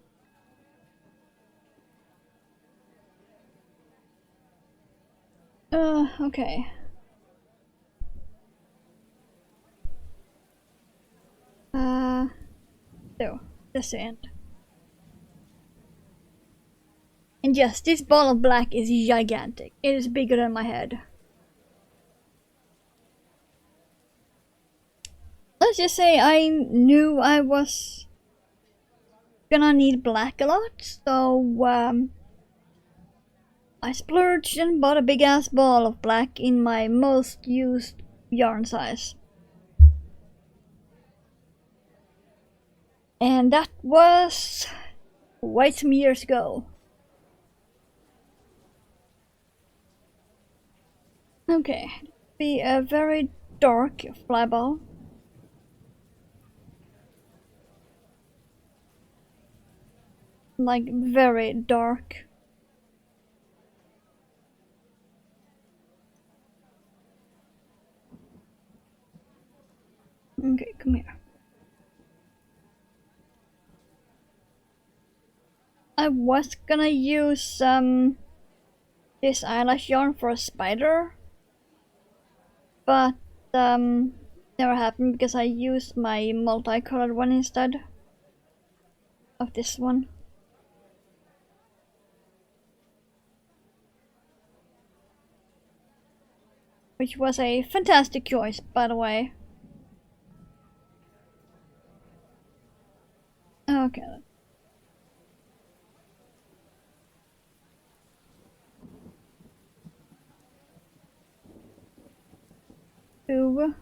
Okay. So, this end. And yes, this ball of black is gigantic. It is bigger than my head. Let's just say I knew I was gonna need black a lot, so I splurged and bought a big ass ball of black in my most used yarn size. And that was quite some years ago. Okay, be a very dark flyball. Like very dark. Okay, come here. I was gonna use this eyelash yarn for a spider, but never happened because I used my multicolored one instead of this one. Which was a fantastic choice, by the way. Okay. Two.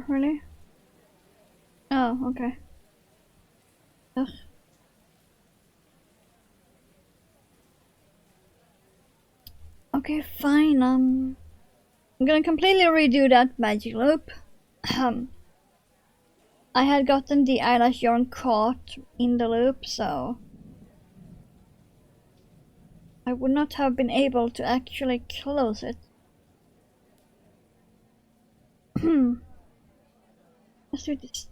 Really? Oh, okay. Ugh. Okay, fine. I'm gonna completely redo that magic loop. I had gotten the eyelash yarn caught in the loop, so I would not have been able to actually close it. Let's do this.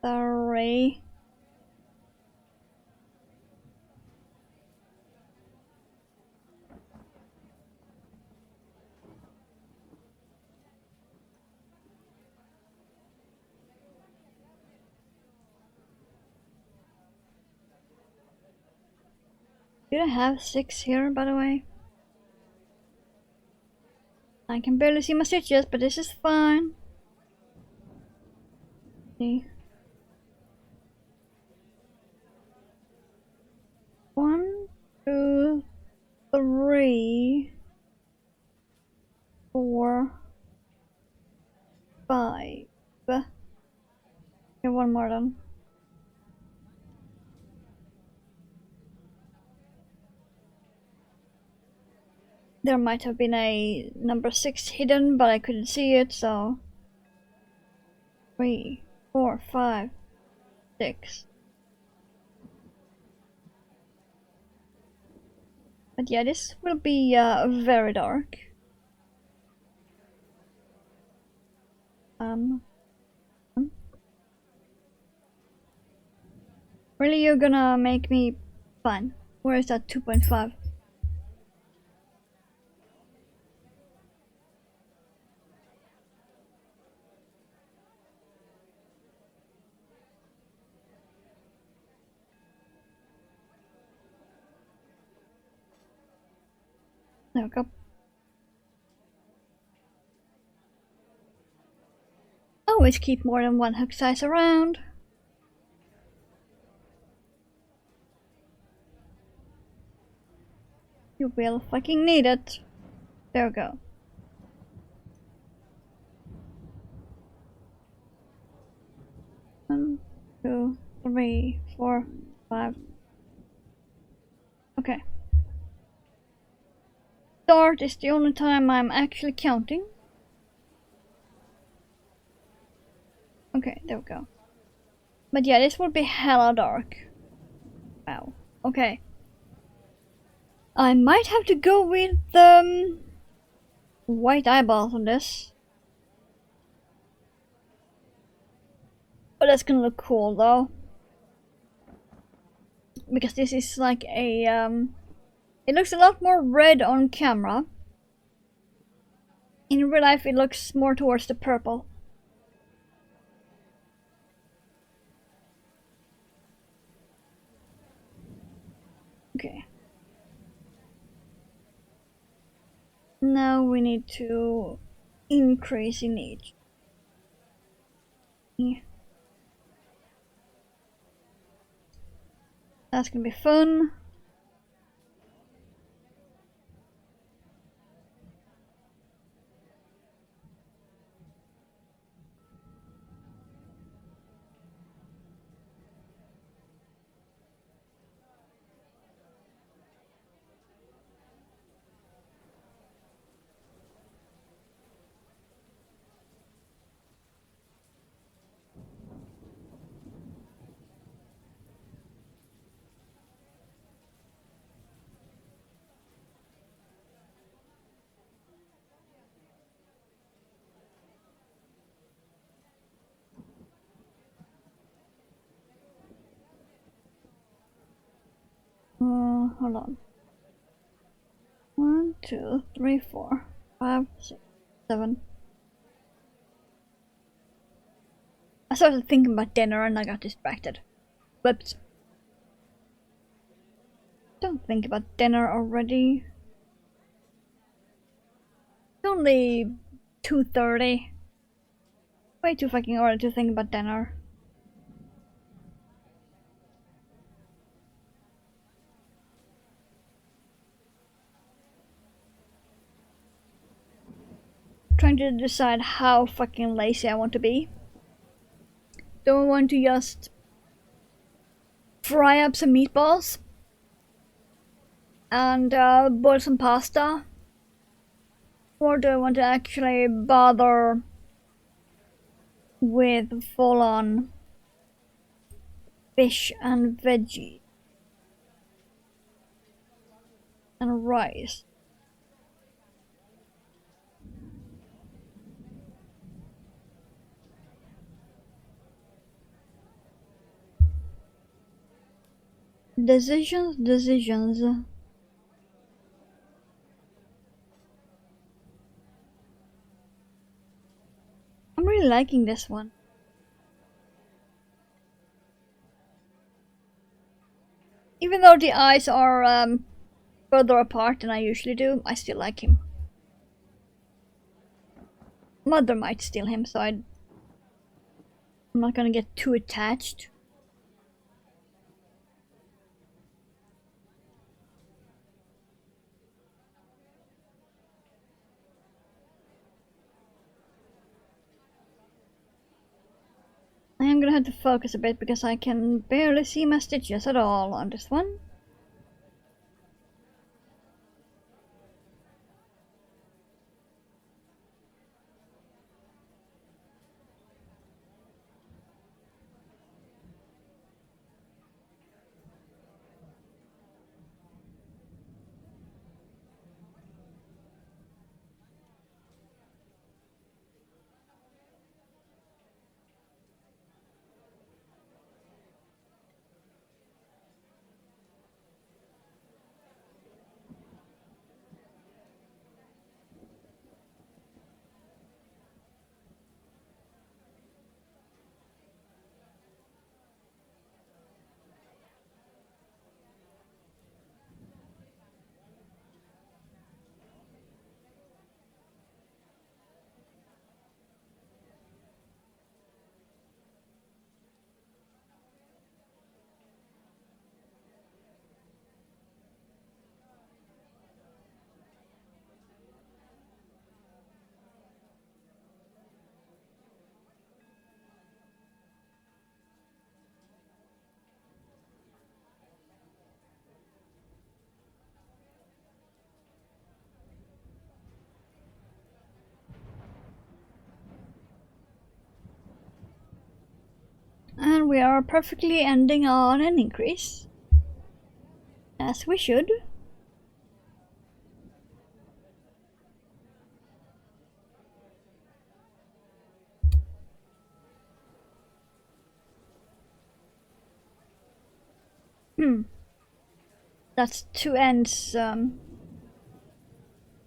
Sorry. Did I have 6 here, by the way? I can barely see my stitches, but this is fine. See. 1, 2, 3, 4, 5. Okay, one more then. There might have been a number 6 hidden, but I couldn't see it, so 3, 4, 5, 6. But yeah, this will be very dark. Really, you're gonna make me fun? Where is that 2.5? There we go. Always keep more than one hook size around. You will fucking need it. There we go. One, 2, 3, 4, 5. Okay. Start is the only time I'm actually counting. Okay, there we go. But yeah, this will be hella dark. Wow. Okay. I might have to go with white eyeballs on this. But that's gonna look cool though. Because this is like a it looks a lot more red on camera. In real life it looks more towards the purple. Okay. Now we need to increase in each. Yeah. That's gonna be fun. Hold on. 1, 2, 3, 4, 5, 6, 7. I started thinking about dinner and I got distracted. Whoops. Don't think about dinner already. It's only 2:30. Way too fucking early to think about dinner. Trying to decide how fucking lazy I want to be. Do I want to just fry up some meatballs and boil some pasta? Or do I want to actually bother with full-on fish and veggies and rice? Decisions. I'm really liking this one. Even though the eyes are further apart than I usually do, I still like him. Mother might steal him, so I'm not gonna get too attached. I am gonna have to focus a bit because I can barely see my stitches at all on this one. And we are perfectly ending on an increase. As we should. That's two ends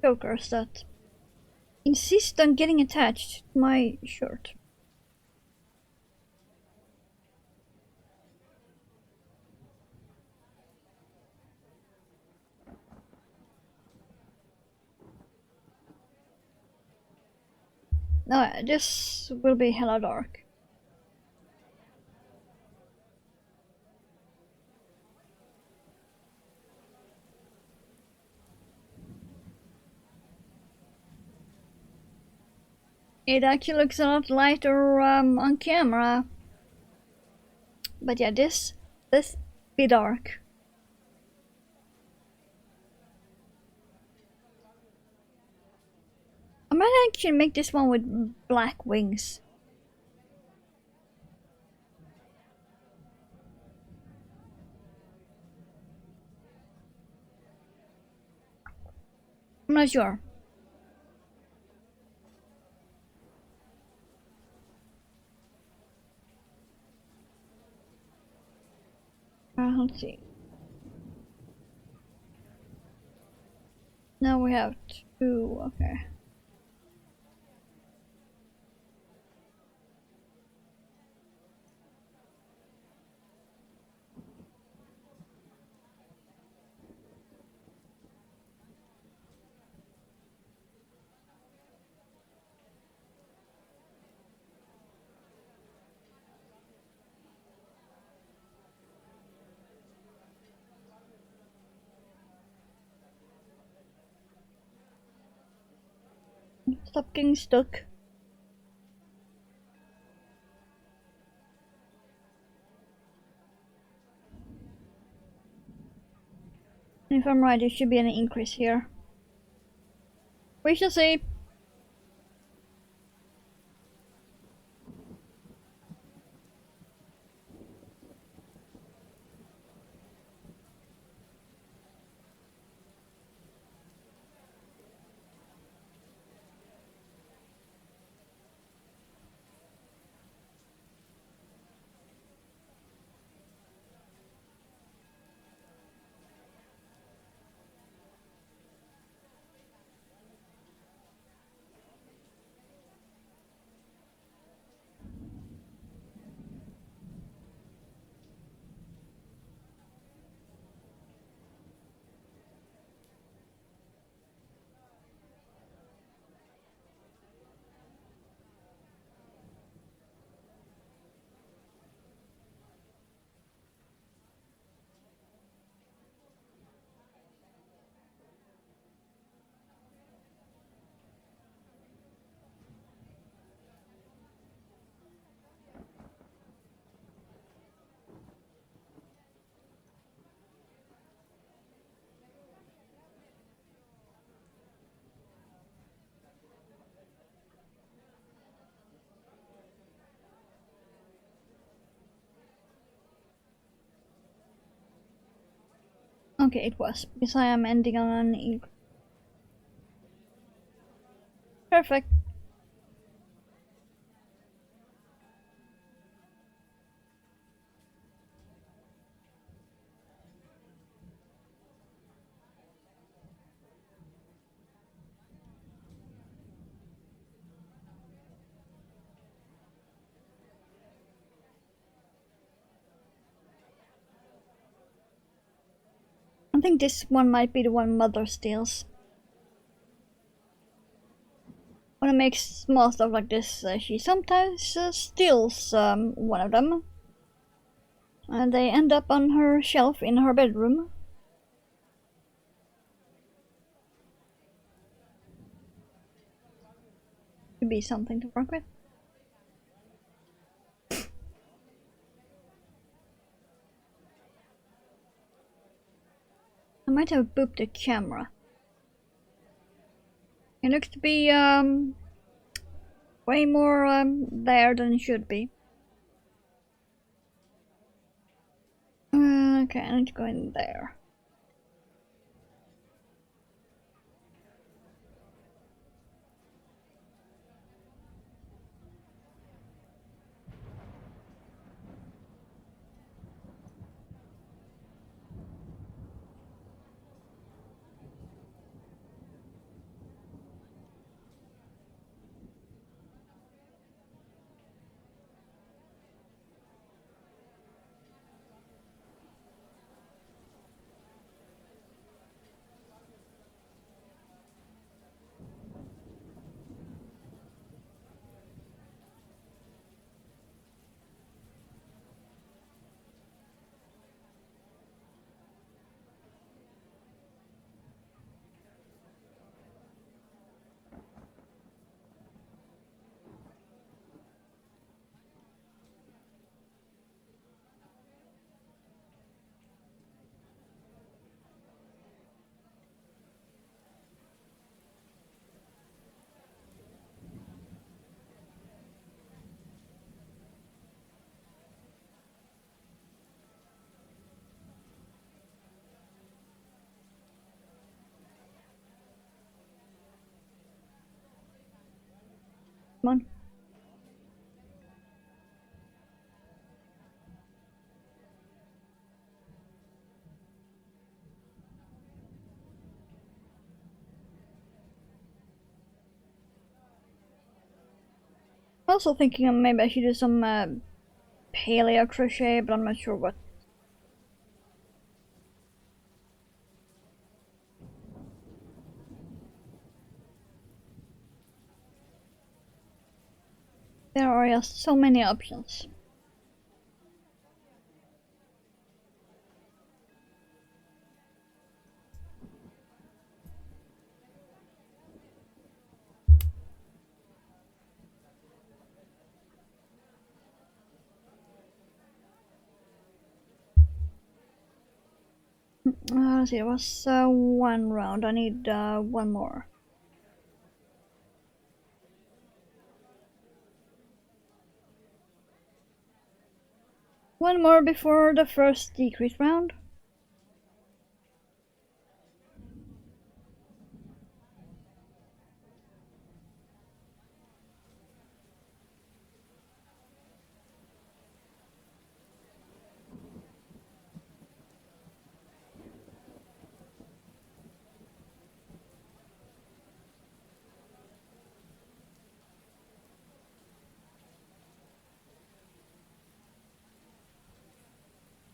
chokers that insist on getting attached to my shirt. No, this will be hella dark. It actually looks a lot lighter on camera. But yeah, this be dark. I might actually make this one with black wings. I'm not sure. Let's see. Now we have two, okay. Stop getting stuck. If I'm right, there should be an increase here. We shall see. Okay, it was, because I am ending on an increase. Perfect. I think this one might be the one Mother steals. When I make small stuff like this, she sometimes steals one of them. And they end up on her shelf in her bedroom. Could be something to work with. I might have booped the camera. It looks to be way more there than it should be. Okay, I need to go in there. Come on. I'm also thinking maybe I should do some paleo crochet, but I'm not sure what. There are just so many options. Let's see, it was one round. I need one more. One more before the first decrease round.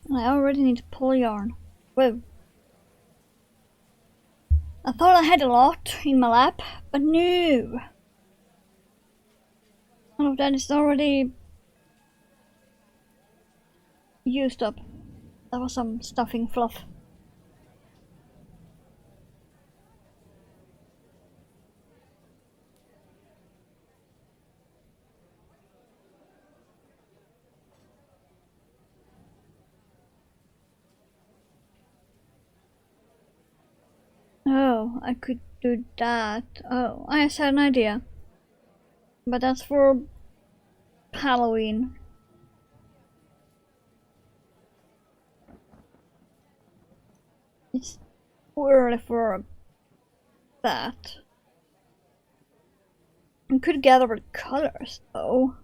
I already need to pull yarn. Whoa. I thought I had a lot in my lap, but no. All of that is already used up. That was some stuffing fluff. Oh, I could do that. Oh, I just had an idea. But that's for Halloween. It's too early for that. I could gather the colors though.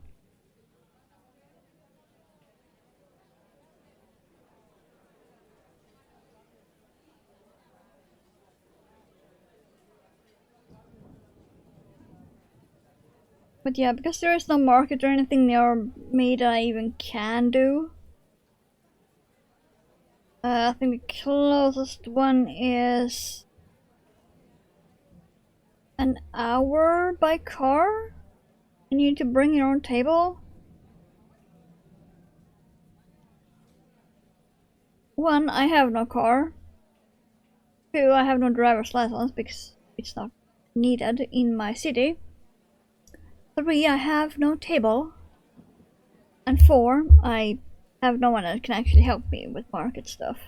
But yeah, because there is no market or anything near me that I even can do. I think the closest one is an hour by car. You need to bring your own table. One, I have no car. Two, I have no driver's license because it's not needed in my city. Three, I have no table. And four, I have no one that can actually help me with market stuff.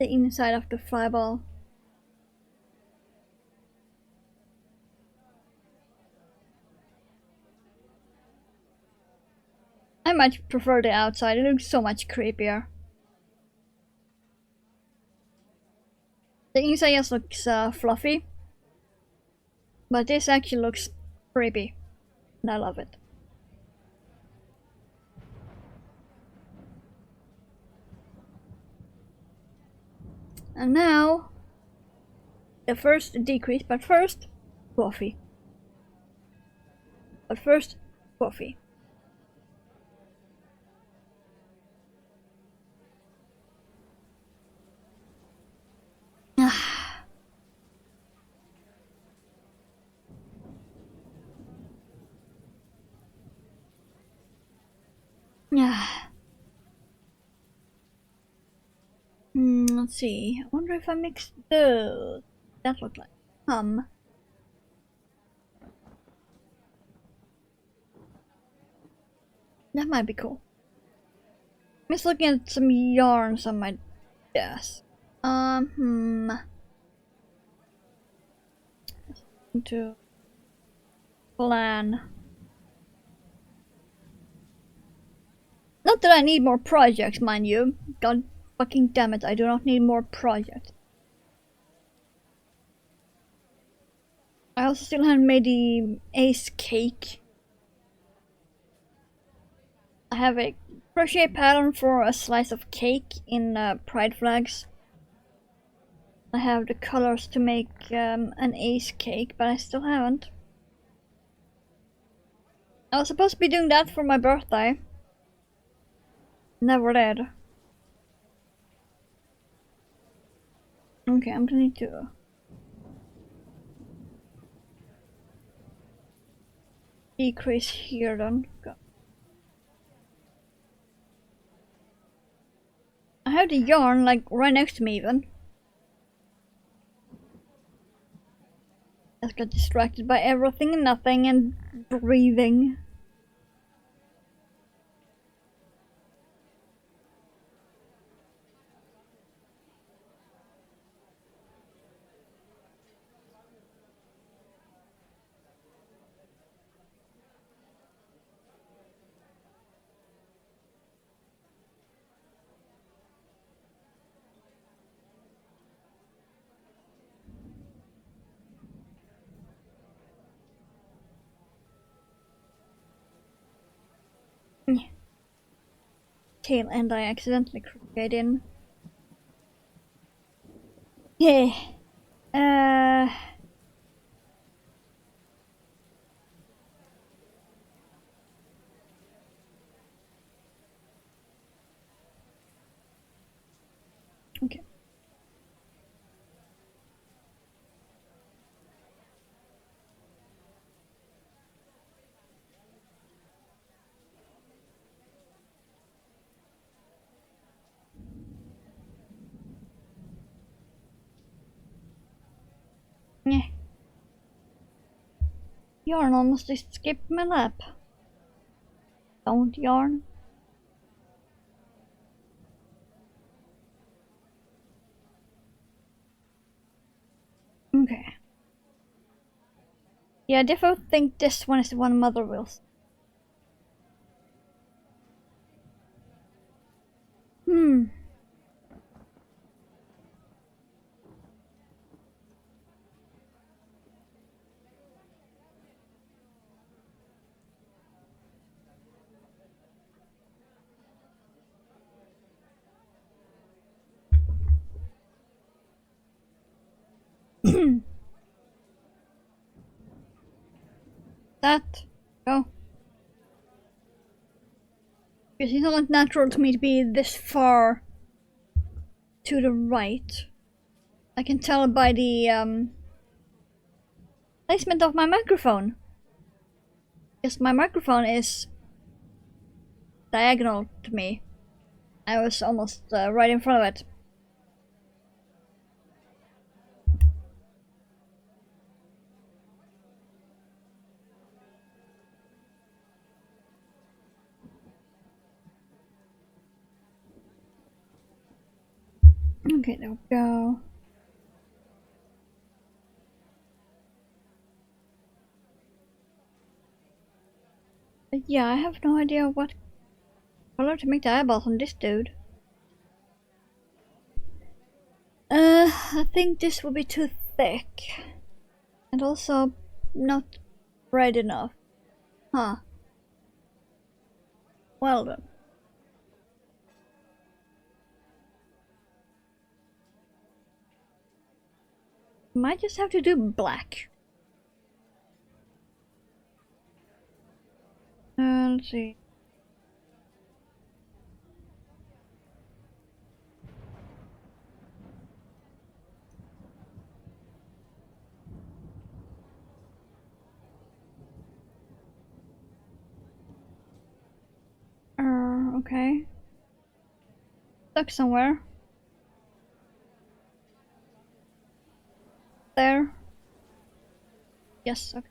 the inside of the flyball. I much prefer the outside, it looks so much creepier. The inside just looks fluffy, but this actually looks creepy, and I love it. And now, the first decrease, but first, coffee. But first, coffee. Yeah. Let's see. I wonder if I mix those. That looked like that might be cool. I'm just looking at some yarns on my desk. To plan. Not that I need more projects, mind you. God fucking damn it, I do not need more projects. I also still haven't made the ace cake. I have a crochet pattern for a slice of cake in pride flags. I have the colors to make an ace cake, but I still haven't. I was supposed to be doing that for my birthday. Never did. Okay, I'm gonna need to decrease here then. Go. I have the yarn like right next to me even. Just got distracted by everything and nothing and breathing. Tail end I accidentally crocheted in. Yeah. Okay. Yeah. Yarn almost skipped my lap. Don't yarn. Okay. Yeah, I definitely think this one is the one Mother wills. That. Go. Because it's not natural to me to be this far to the right. I can tell by the placement of my microphone. Because my microphone is diagonal to me. I was almost right in front of it. Okay, there we go. But yeah, I have no idea what color to make the eyeballs on this dude. I think this will be too thick. And also not red enough. Huh. Well done. Might just have to do black. Let's see. Okay. Stuck somewhere. There. Yes, okay.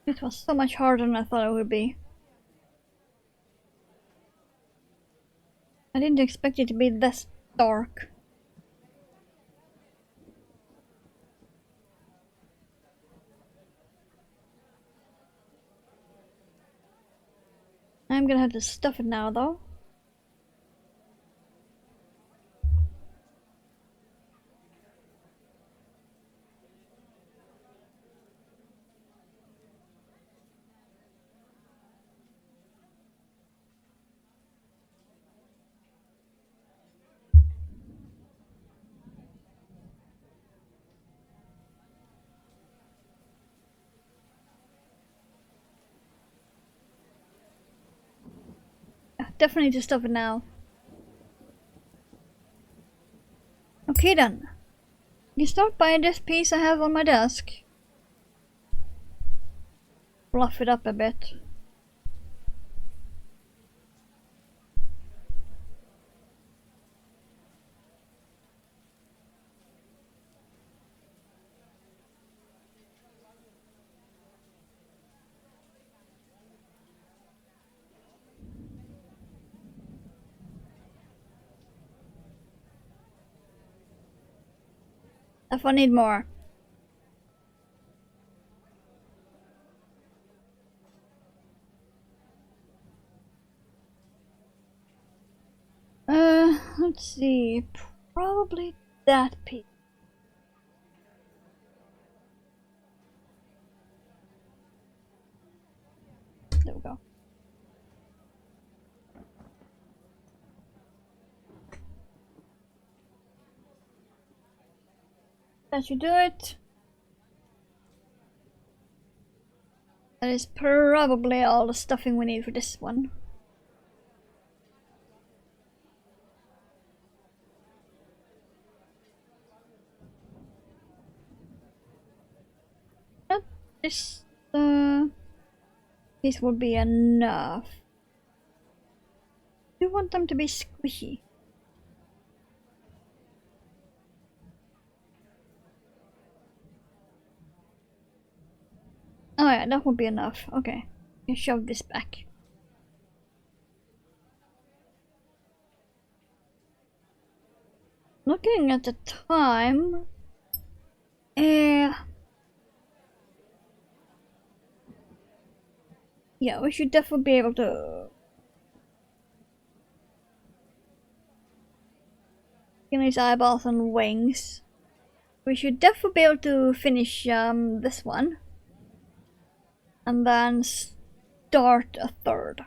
It was so much harder than I thought it would be. I didn't expect it to be this dark. I'm gonna have to stuff it now though. Definitely need to stuff it now. Okay then. You start by this piece I have on my desk. Fluff it up a bit. If I need more. Let's see. Probably that piece. There we go. That should do it. That is probably all the stuffing we need for this one. But this piece will be enough. We want them to be squishy. Oh yeah, that would be enough. Okay. I shove this back. Looking at the time, yeah, we should definitely be able to get these eyeballs and wings. We should definitely be able to finish this one, and then start a third.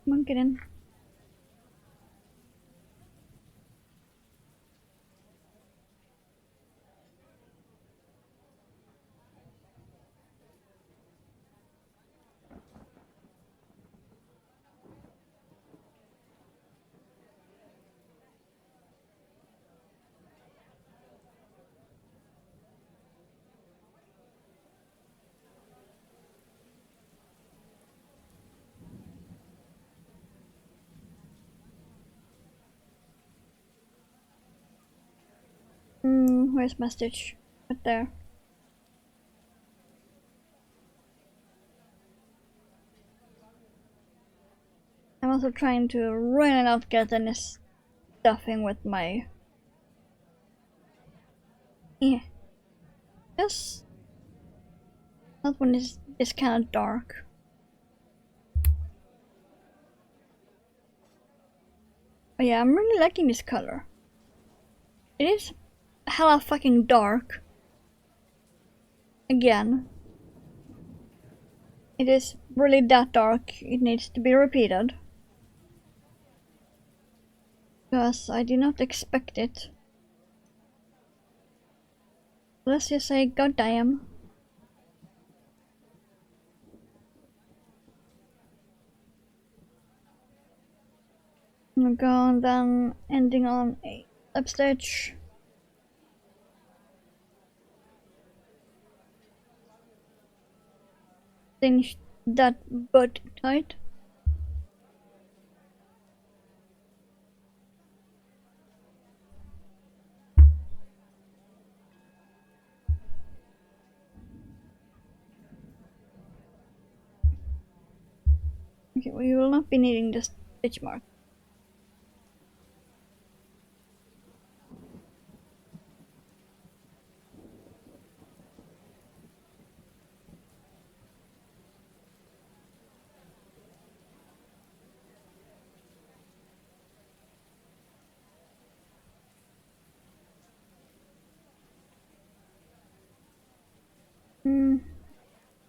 Come on, get in. Where's my stitch? Right there. I'm also trying to really not get any stuffing with my... Yeah. Yes. That one is kind of dark. Oh yeah, I'm really liking this color. It is hella fucking dark. Again. It is really that dark, it needs to be repeated. Because I did not expect it. Let's just say goddamn. I'm going then ending on a upstitch. Cinch that butt tight. Okay, we will not be needing this stitch mark.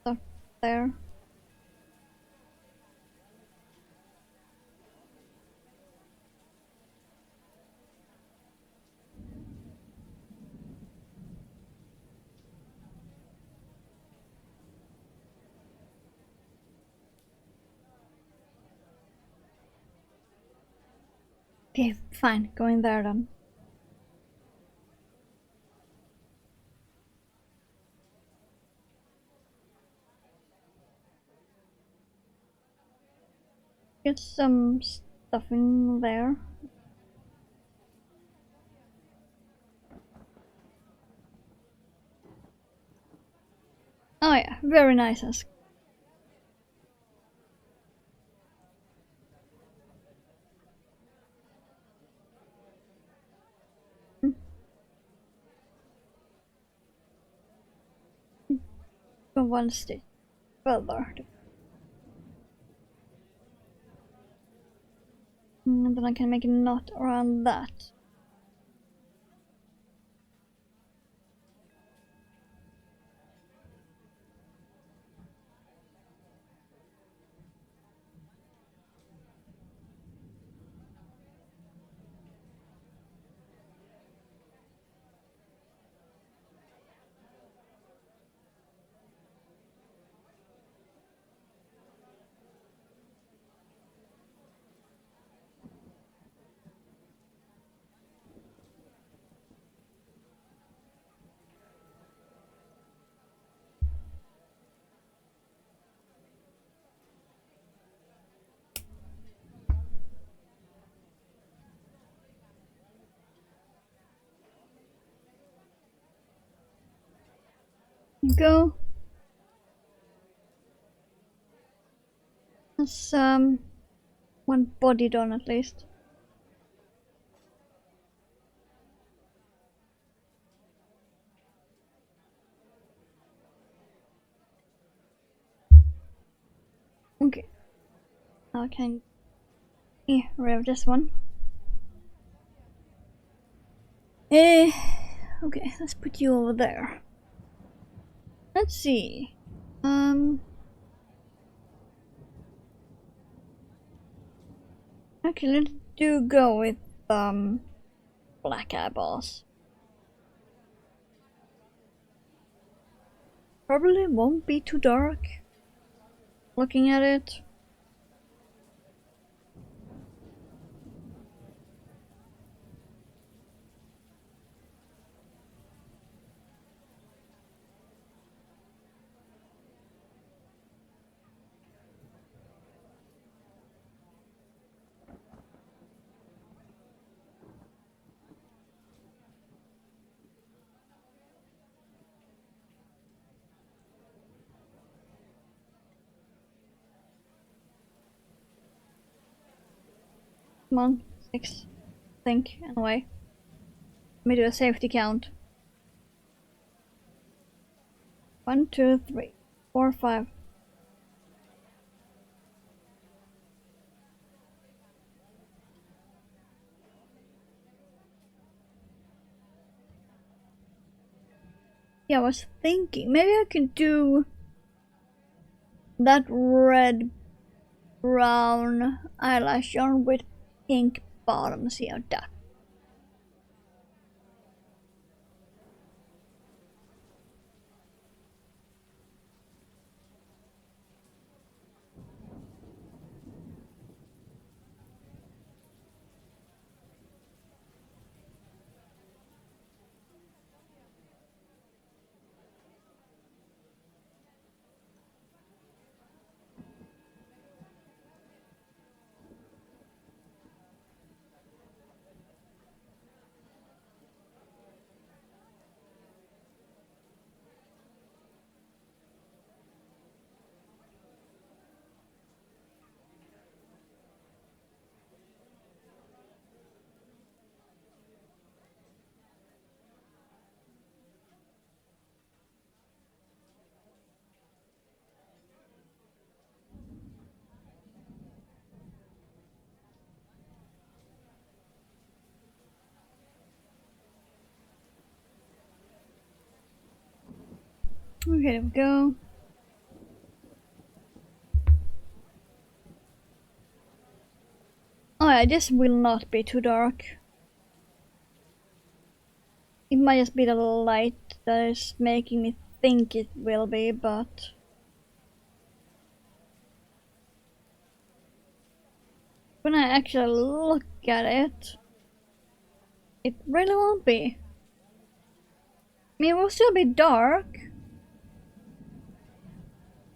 Stop there. Okay, fine, going there then. Get some stuffing there. Oh yeah, very nice. Go one stitch further. then I can make a knot around that. Go. That's one body done at least. Okay. Now I can rid of this one. Okay, let's put you over there. Let's see. Okay, let's go with black eyeballs. Probably won't be too dark. Looking at it. Come on, 6. Think, anyway. Let me do a safety count. 1, 2, 3, 4, 5. Yeah, I was thinking, maybe I could do that red brown eyelash on with pink bottom, see how that. Okay, there we go. Oh yeah, this will not be too dark. It might just be the light that is making me think it will be, but when I actually look at it, it really won't be. I mean, it will still be dark,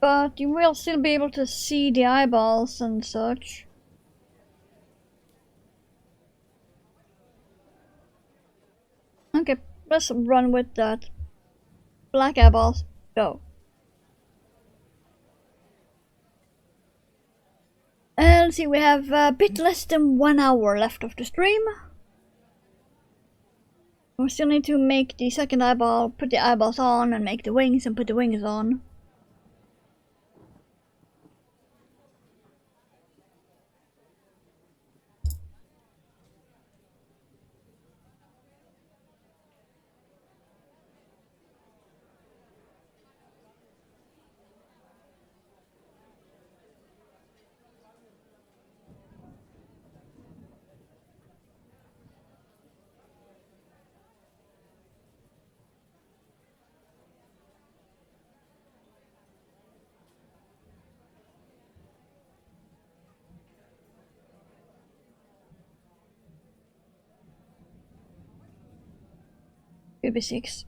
but you will still be able to see the eyeballs and such. Okay, let's run with that. Black eyeballs, go. And let's see, we have a bit less than 1 hour left of the stream. We still need to make the second eyeball, put the eyeballs on, and make the wings, and put the wings on. Could be 6.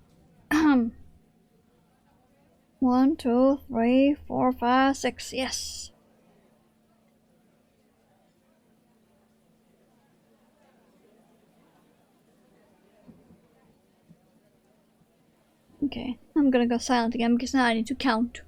1, 2, 3, 4, 5, 6. Yes. Okay, I'm gonna go silent again because now I need to count.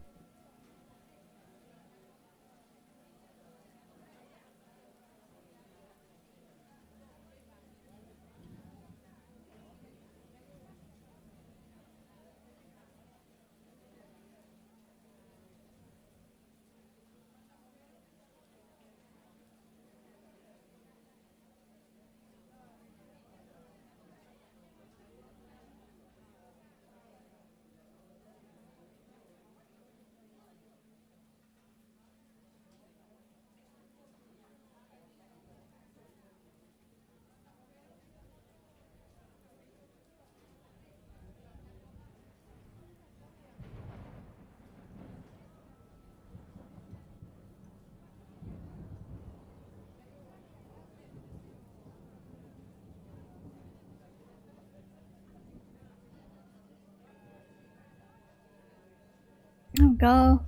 Oh go.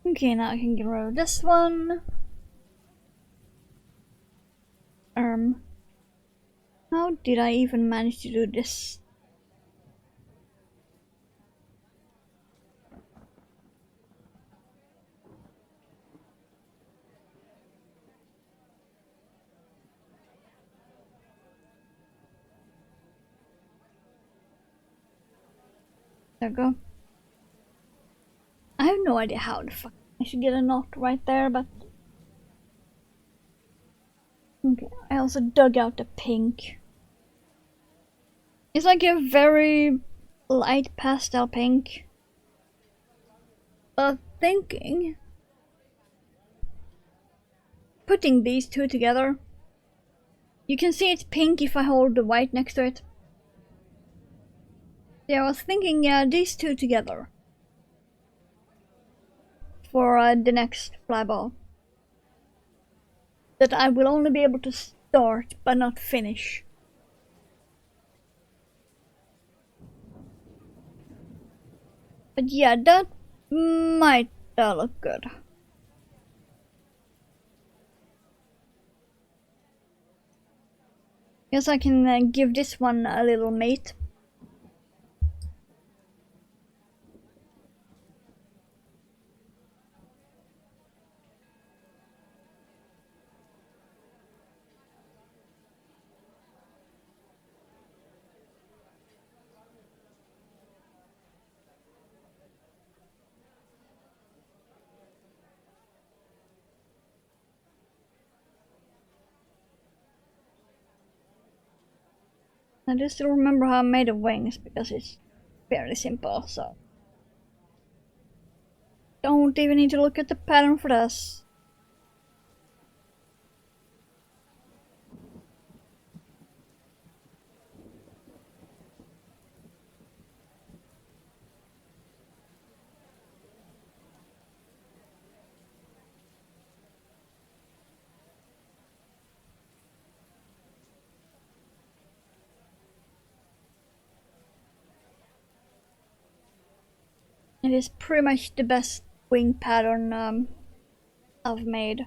Okay, now I can get rid of this one. How did I even manage to do this? There we go. I have no idea how the fuck I should get a knot right there, but... Okay, I also dug out the pink. It's like a very light pastel pink. But thinking... Putting these two together. You can see it's pink if I hold the white next to it. Yeah, I was thinking, yeah, these two together. For the next flyball. That I will only be able to start, but not finish. But yeah, that might look good. Guess I can give this one a little mate. I just don't remember how I made the wings because it's fairly simple, so don't even need to look at the pattern for this. It is pretty much the best wing pattern I've made.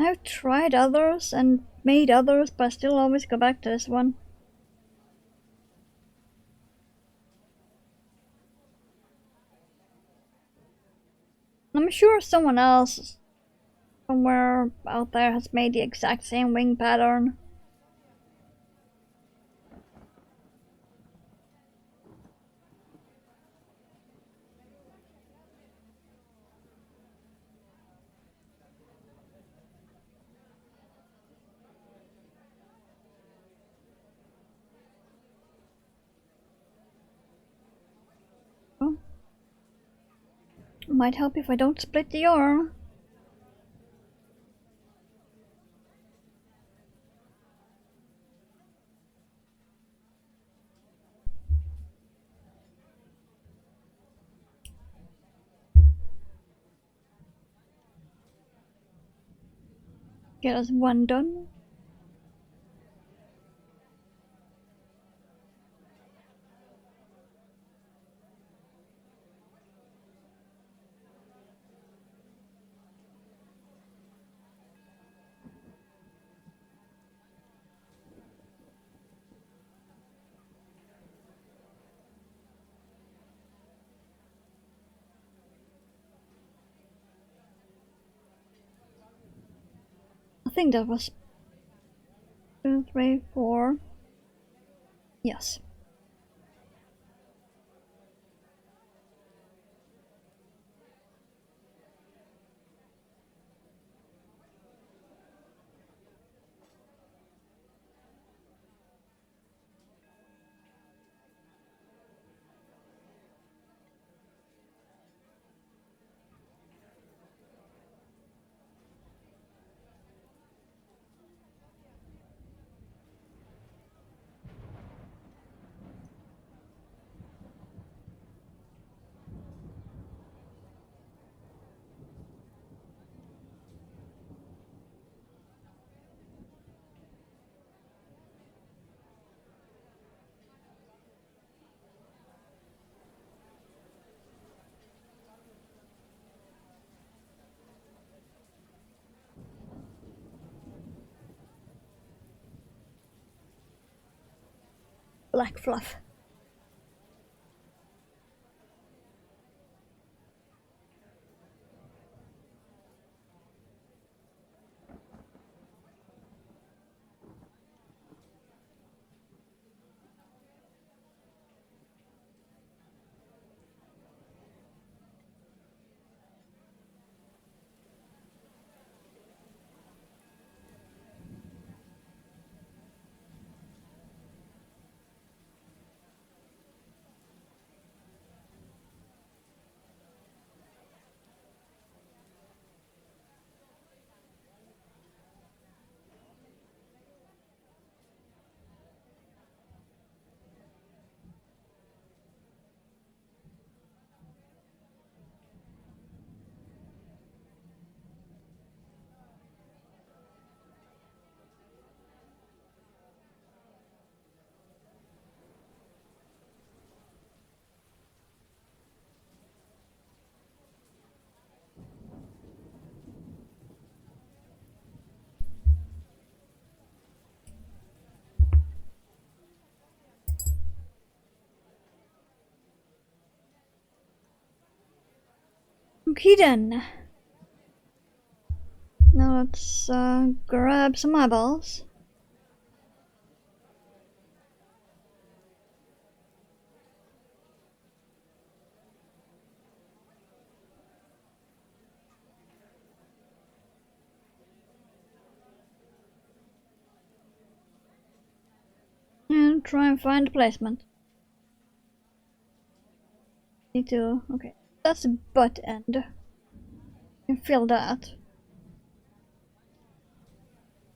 I've tried others and made others, but I still always go back to this one. I'm sure someone else somewhere out there has made the exact same wing pattern. Oh. Might help if I don't split the yarn. Okay, that's one done. I think that was 2, 3, 4. Yes. Black fluff. Okay then. Now let's grab some eyeballs. And try and find the placement. Need to... okay. That's the butt end. You can feel that.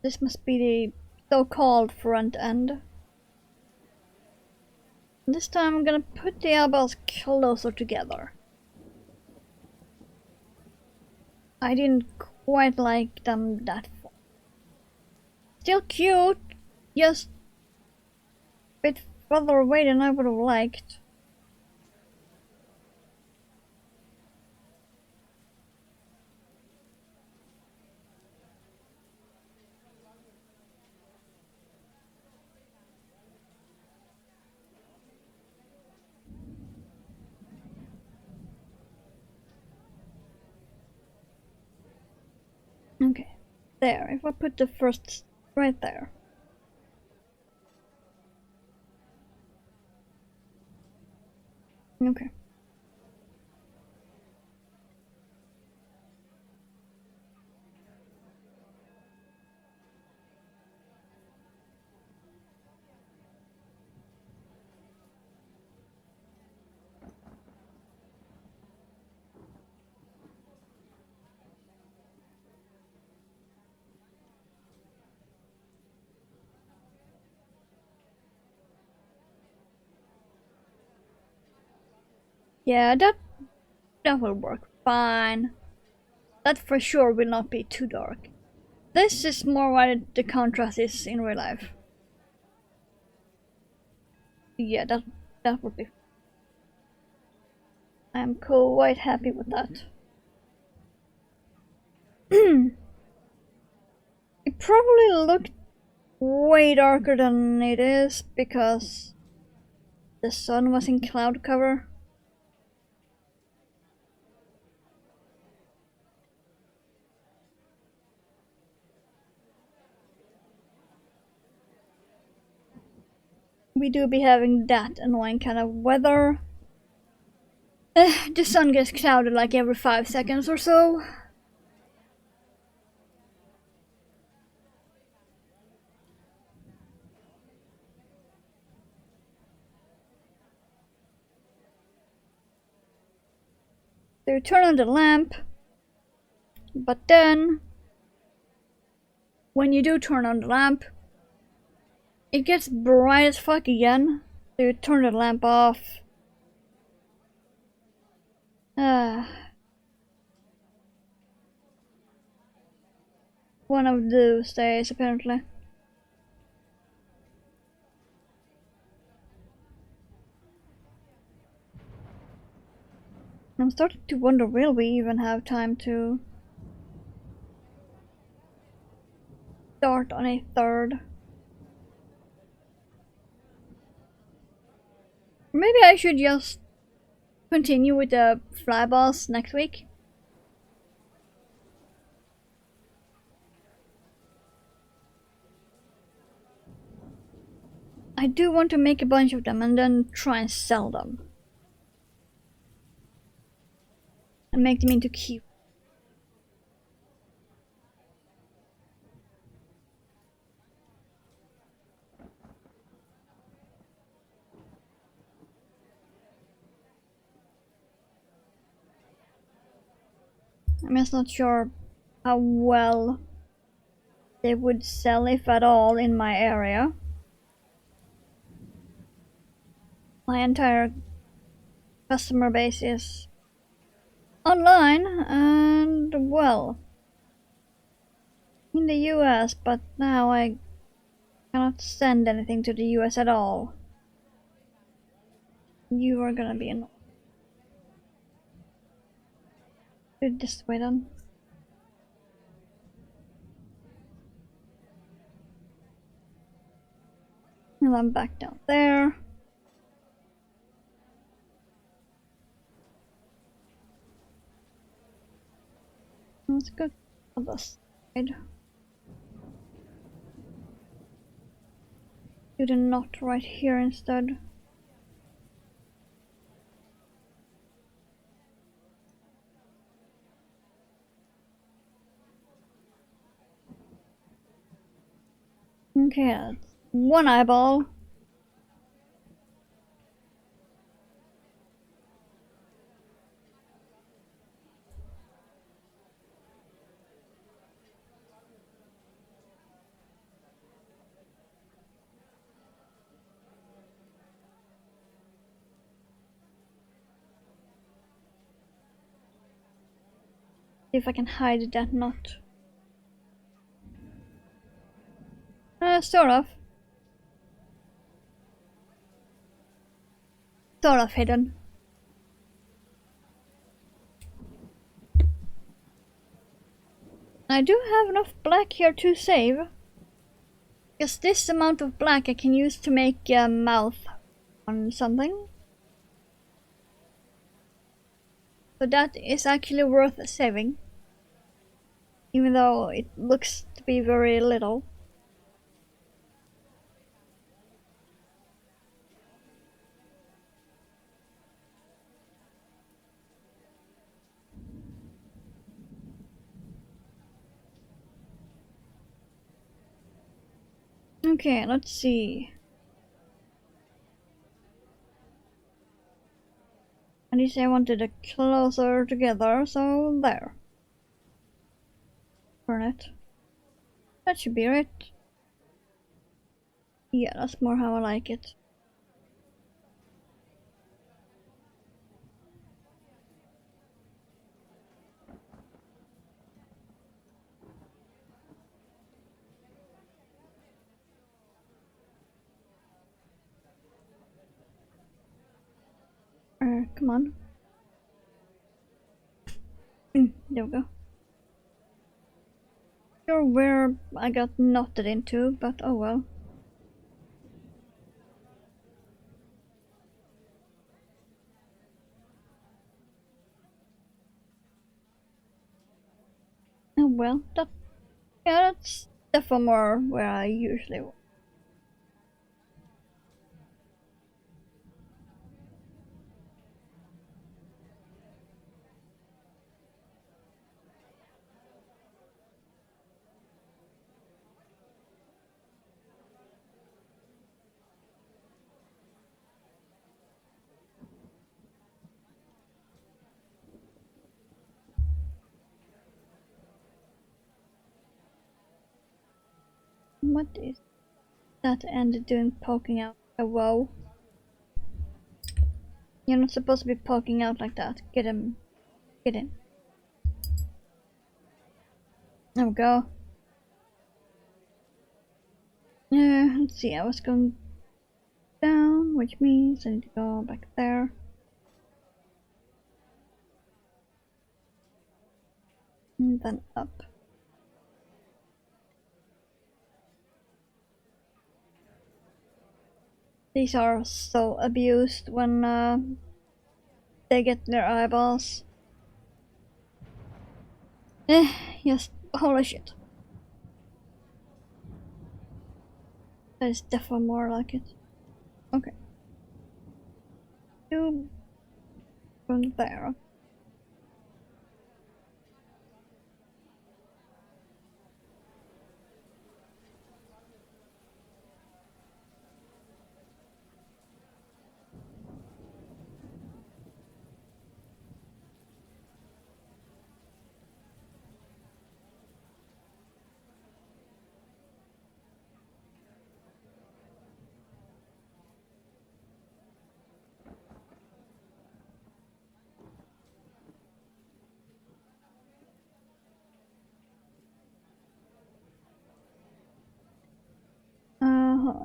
This must be the so-called front end. This time I'm gonna put the eyeballs closer together. I didn't quite like them that far. Still cute, just a bit further away than I would have liked. Okay, there, if I put the first right there. Okay. Yeah, that will work fine. That for sure will not be too dark. This is more what the contrast is in real life. Yeah, that would be. I'm quite happy with that. It probably looked way darker than it is because the sun was in cloud cover. We do be having that annoying kind of weather. The sun gets clouded like every 5 seconds or so. So you turn on the lamp, but then when you do turn on the lamp, it gets bright as fuck again. So you turn the lamp off. One of those days, apparently. I'm starting to wonder, will we even have time to start on a third? Maybe I should just continue with the Flyballs next week. I do want to make a bunch of them and then try and sell them. And make them into cute. I'm just not sure how well they would sell, if at all, in my area. My entire customer base is online and, well, in the US, but now I cannot send anything to the US at all. You are gonna be annoyed. Do this way then. And I'm back down there. Let's go on the side. Do the knot right here instead. Okay, that's one eyeball. See if I can hide that knot. Sort of. Sort of hidden. I do have enough black here to save. Because this amount of black I can use to make a mouth on something. So that is actually worth saving. Even though it looks to be very little. Okay, let's see. And you say I wanted it closer together, so there. Turn it. That should be right. Yeah, that's more how I like it. Come on. There we go. Sure where I got knotted into, but oh well. Oh well, that's definitely more where I usually. What is that end doing poking out? Oh, whoa. You're not supposed to be poking out like that. Get him. Get in. There we go. Yeah, let's see. I was going down, which means I need to go back there. And then up. These are so abused when they get their eyeballs. Yes, holy shit. That is definitely more like it. Okay. You from there.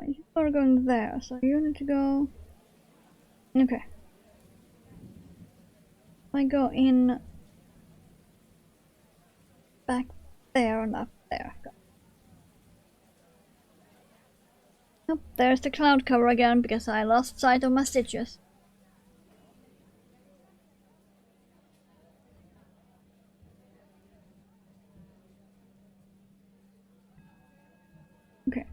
You are going there, so you need to go. Okay. I go in back there and up there. Go. Nope, there's the cloud cover again because I lost sight of my stitches. Okay.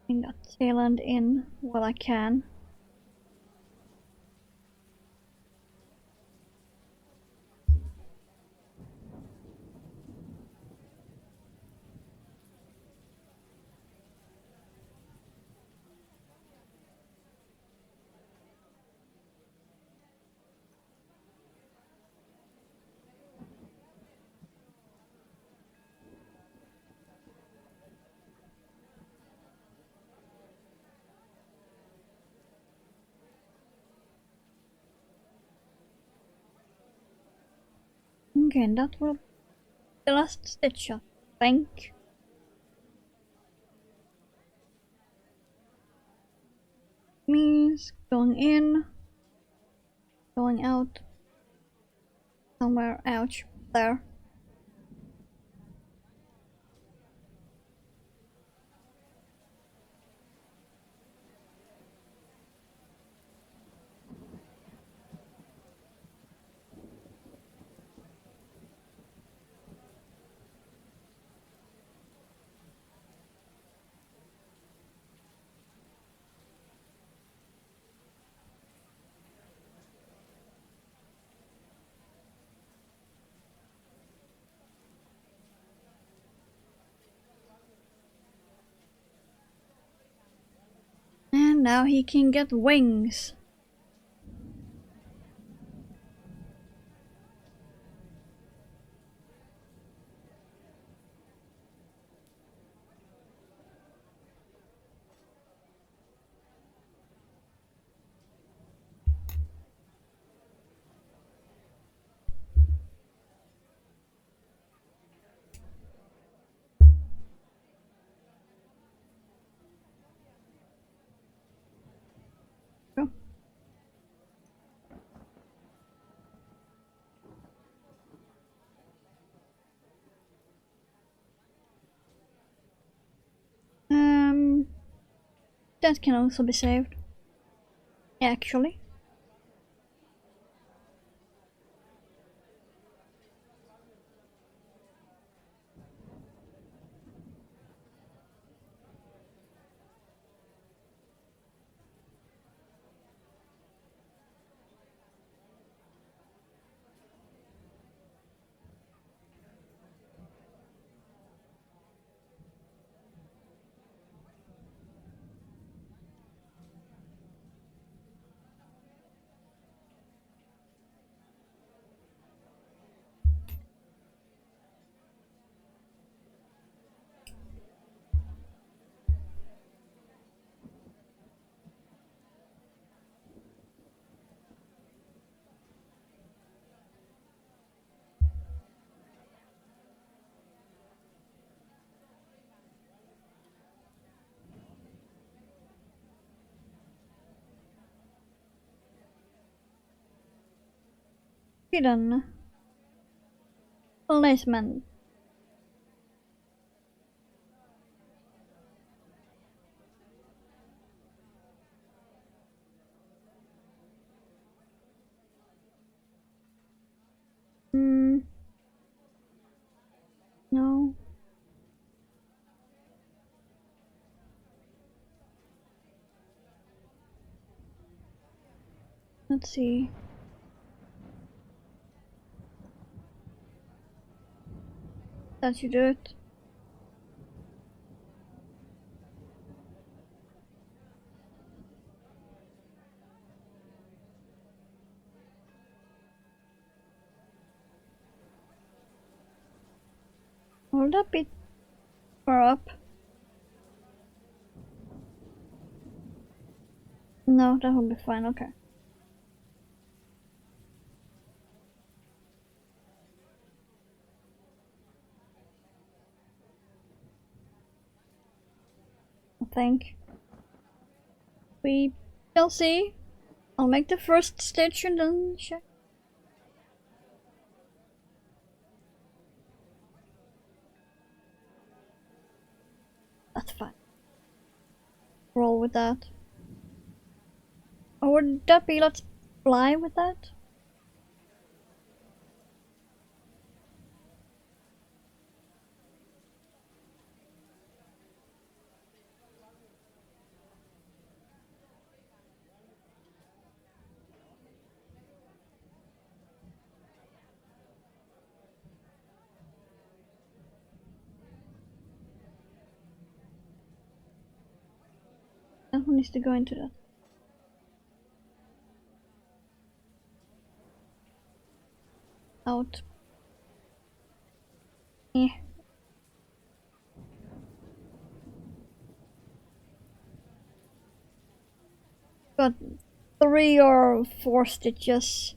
Bring that tail end in while I can. Okay, and that will be the last stitch, I think. Means going in, going out, somewhere, ouch, there. And now he can get wings. that can also be saved. Actually. Hidden placement. No. Let's see. That should do it. Will that be far up? No, that will be fine, okay. I think. We shall see. I'll make the first stitch and then check. That's fine. Roll with that. Or would that be let's fly with that? That one needs to go into that. Out. Yeah. Got 3 or 4 stitches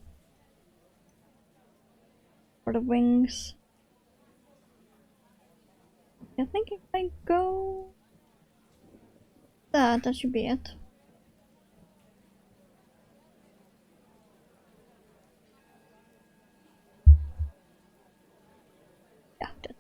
for the wings. I think if I go that should be it. Yeah, that.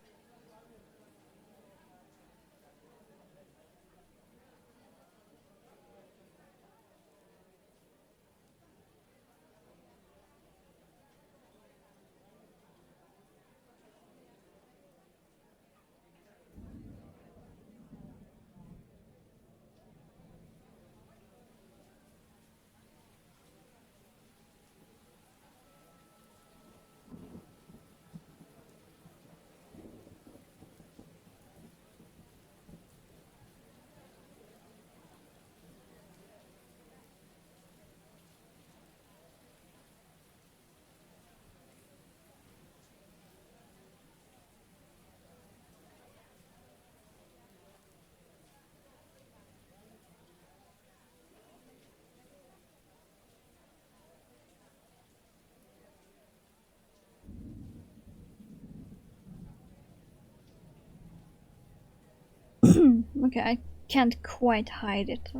Okay, I can't quite hide it.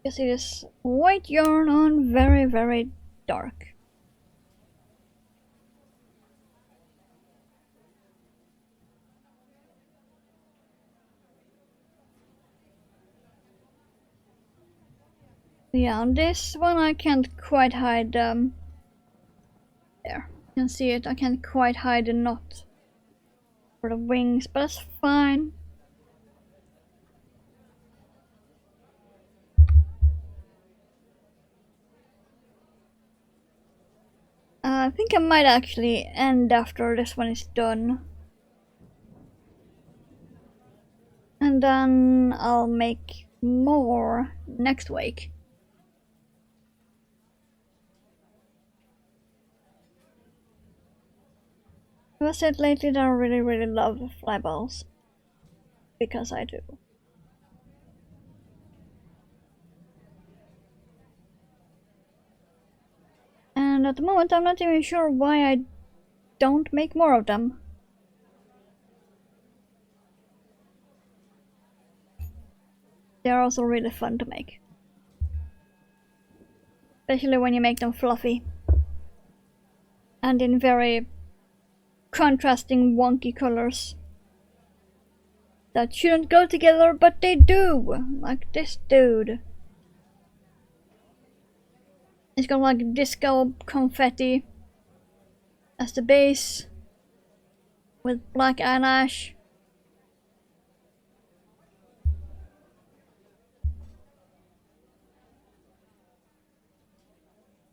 Because it is white yarn on very, very dark. Yeah, on this one I can't quite hide, there. You can see it, I can't quite hide the knot for the wings, but that's fine. I think I might actually end after this one is done. And then I'll make more next week. I said lately that I really love Flyballs. Because I do. And at the moment I'm not even sure why I don't make more of them. They're also really fun to make. Especially when you make them fluffy. And in very contrasting wonky colors. That shouldn't go together, but they do! Like this dude. It's got like disco confetti as the base. With black eyelash.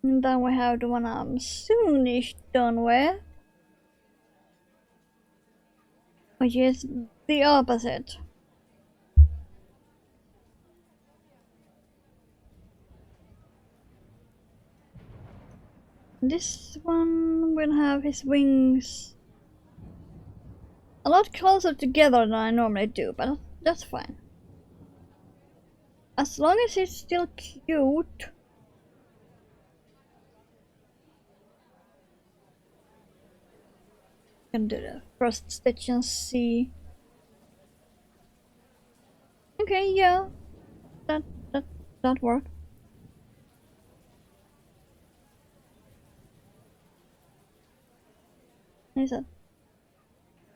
And then we have the one I'm soonish done with. Which is the opposite. This one will have his wings a lot closer together than I normally do, but that's fine. As long as it's still cute. Can do the first stitch and see. Okay, yeah, that worked. There's a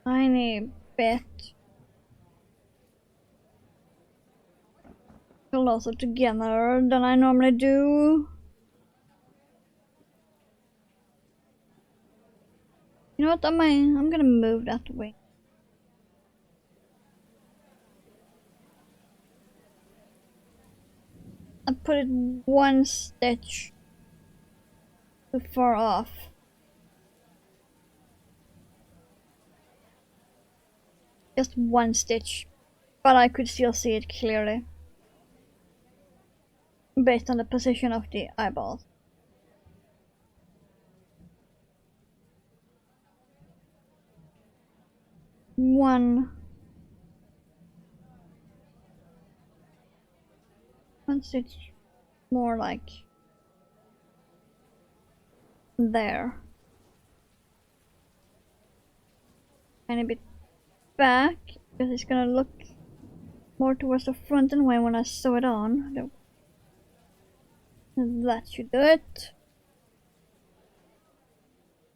tiny bit closer together than I normally do. You know what? I'm gonna move that way. I put it one stitch too far off. Just one stitch, but I could still see it clearly. Based on the position of the eyeballs. One stitch more like there. And a bit back, because it's gonna look more towards the front anyway when I sew it on. That should do it.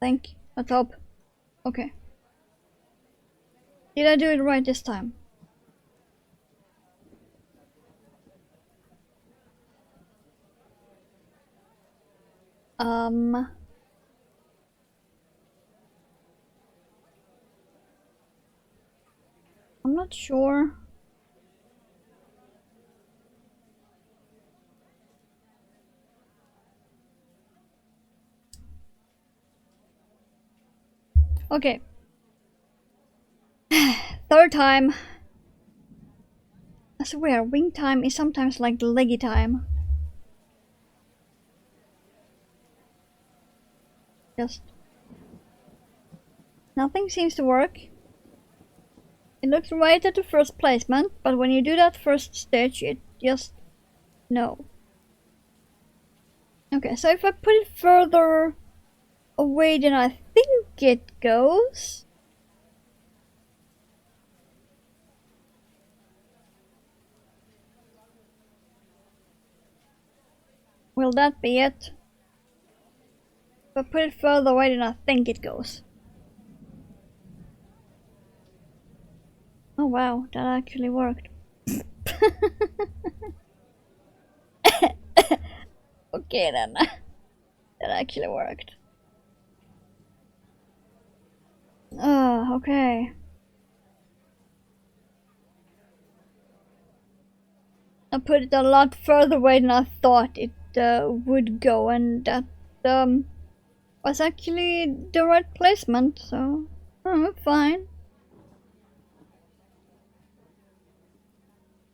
Let's hope. Okay. Did I do it right this time? I'm not sure. Okay. Third time. I swear, wing time is sometimes like leggy time. Just nothing seems to work. It looks right at the first placement, but when you do that first stitch, it just no. Okay, so if I put it further away than I think it goes. Will that be it? If I put it further away than I think it goes. Oh wow, that actually worked. Okay then. That actually worked. Okay. I put it a lot further away than I thought it would go, and that was actually the right placement, so fine.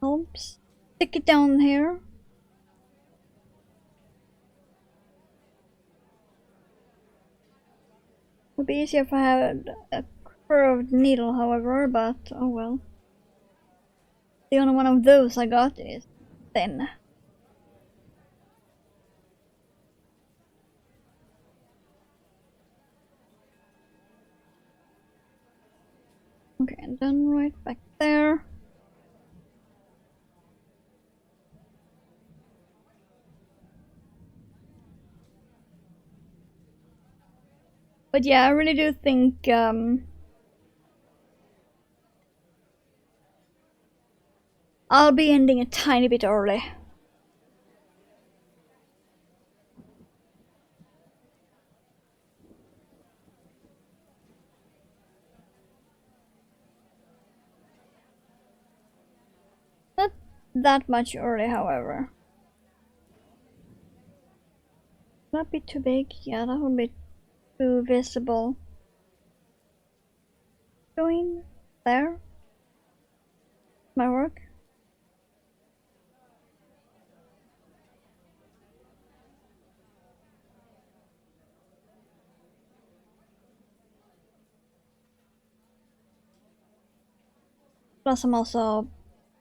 Oops. Stick it down here. Would be easier if I had a curved needle, however, but oh well. The only one of those I got is thin. Okay, and then right back there. But yeah, I really do think I'll be ending a tiny bit early. Not that much early, however. Will that be too big? Yeah, that would be too visible. Going there? My work? Plus I'm also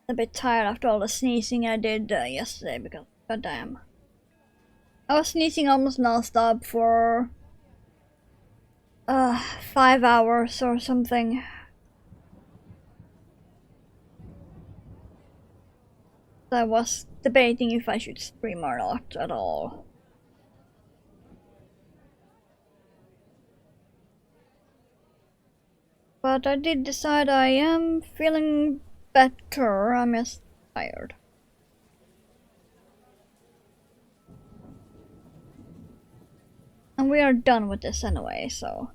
a bit tired after all the sneezing I did yesterday because goddamn. I was sneezing almost non-stop for 5 hours or something. So I was debating if I should stream or not at all. But I did decide I am feeling better, I'm just tired. And we are done with this anyway, so...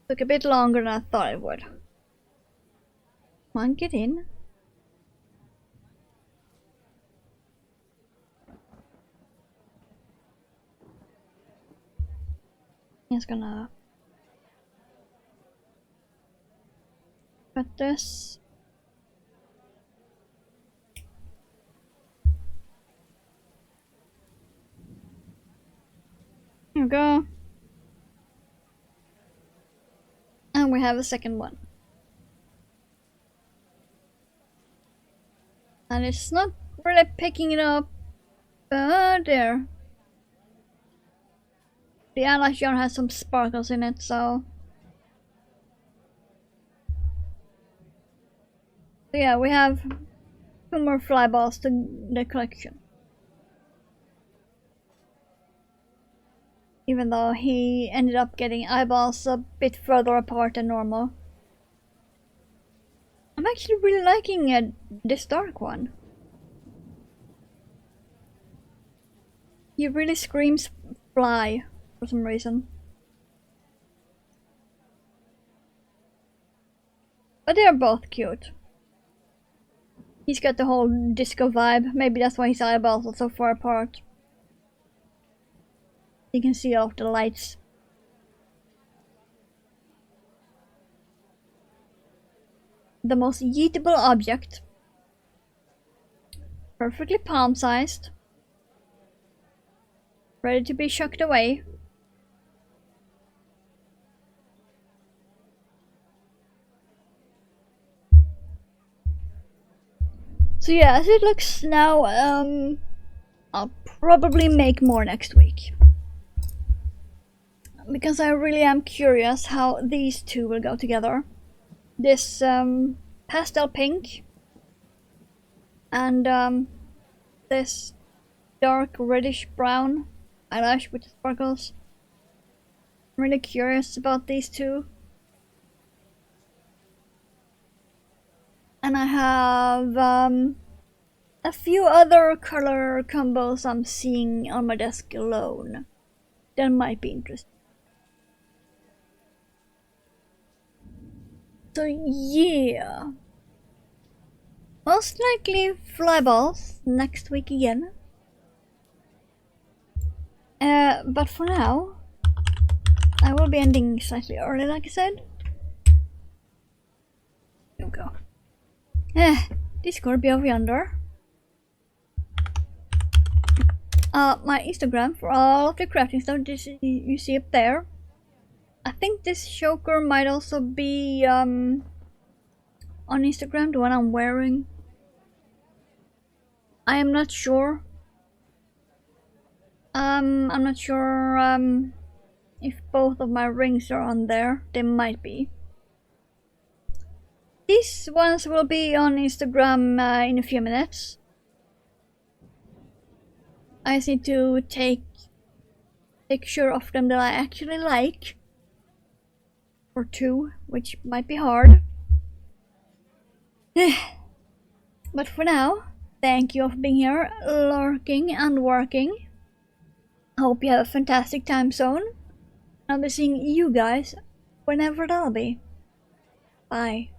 Took a bit longer than I thought it would. Come on, get in. Just gonna... cut this. Here we go. And we have a second one. And it's not really picking it up. There. The eyelash yarn has some sparkles in it, so... So yeah, we have 2 more flyballs to the collection. Even though he ended up getting eyeballs a bit further apart than normal. I'm actually really liking this dark one. He really screams fly for some reason. But they are both cute. He's got the whole disco vibe. Maybe that's why his eyeballs are so far apart. You can see off the lights. The most yeetable object. Perfectly palm-sized. Ready to be shucked away. So yeah, as it looks now, I'll probably make more next week. Because I really am curious how these two will go together. This pastel pink and this dark reddish brown eyelash with sparkles. I'm really curious about these two. And I have a few other color combos I'm seeing on my desk alone that might be interesting. So yeah, most likely Flyballs next week again. But for now, I will be ending slightly early, like I said. Here we go. Discord be over yonder. My Instagram for all of the crafting stuff you see up there. I think this choker might also be on Instagram, the one I'm wearing. I am not sure. I'm not sure if both of my rings are on there. They might be. These ones will be on Instagram in a few minutes. I just need to take picture of them that I actually like. Or two, which might be hard. But for now, thank you for being here, lurking and working. I hope you have a fantastic time zone. I'll be seeing you guys whenever that'll be. Bye.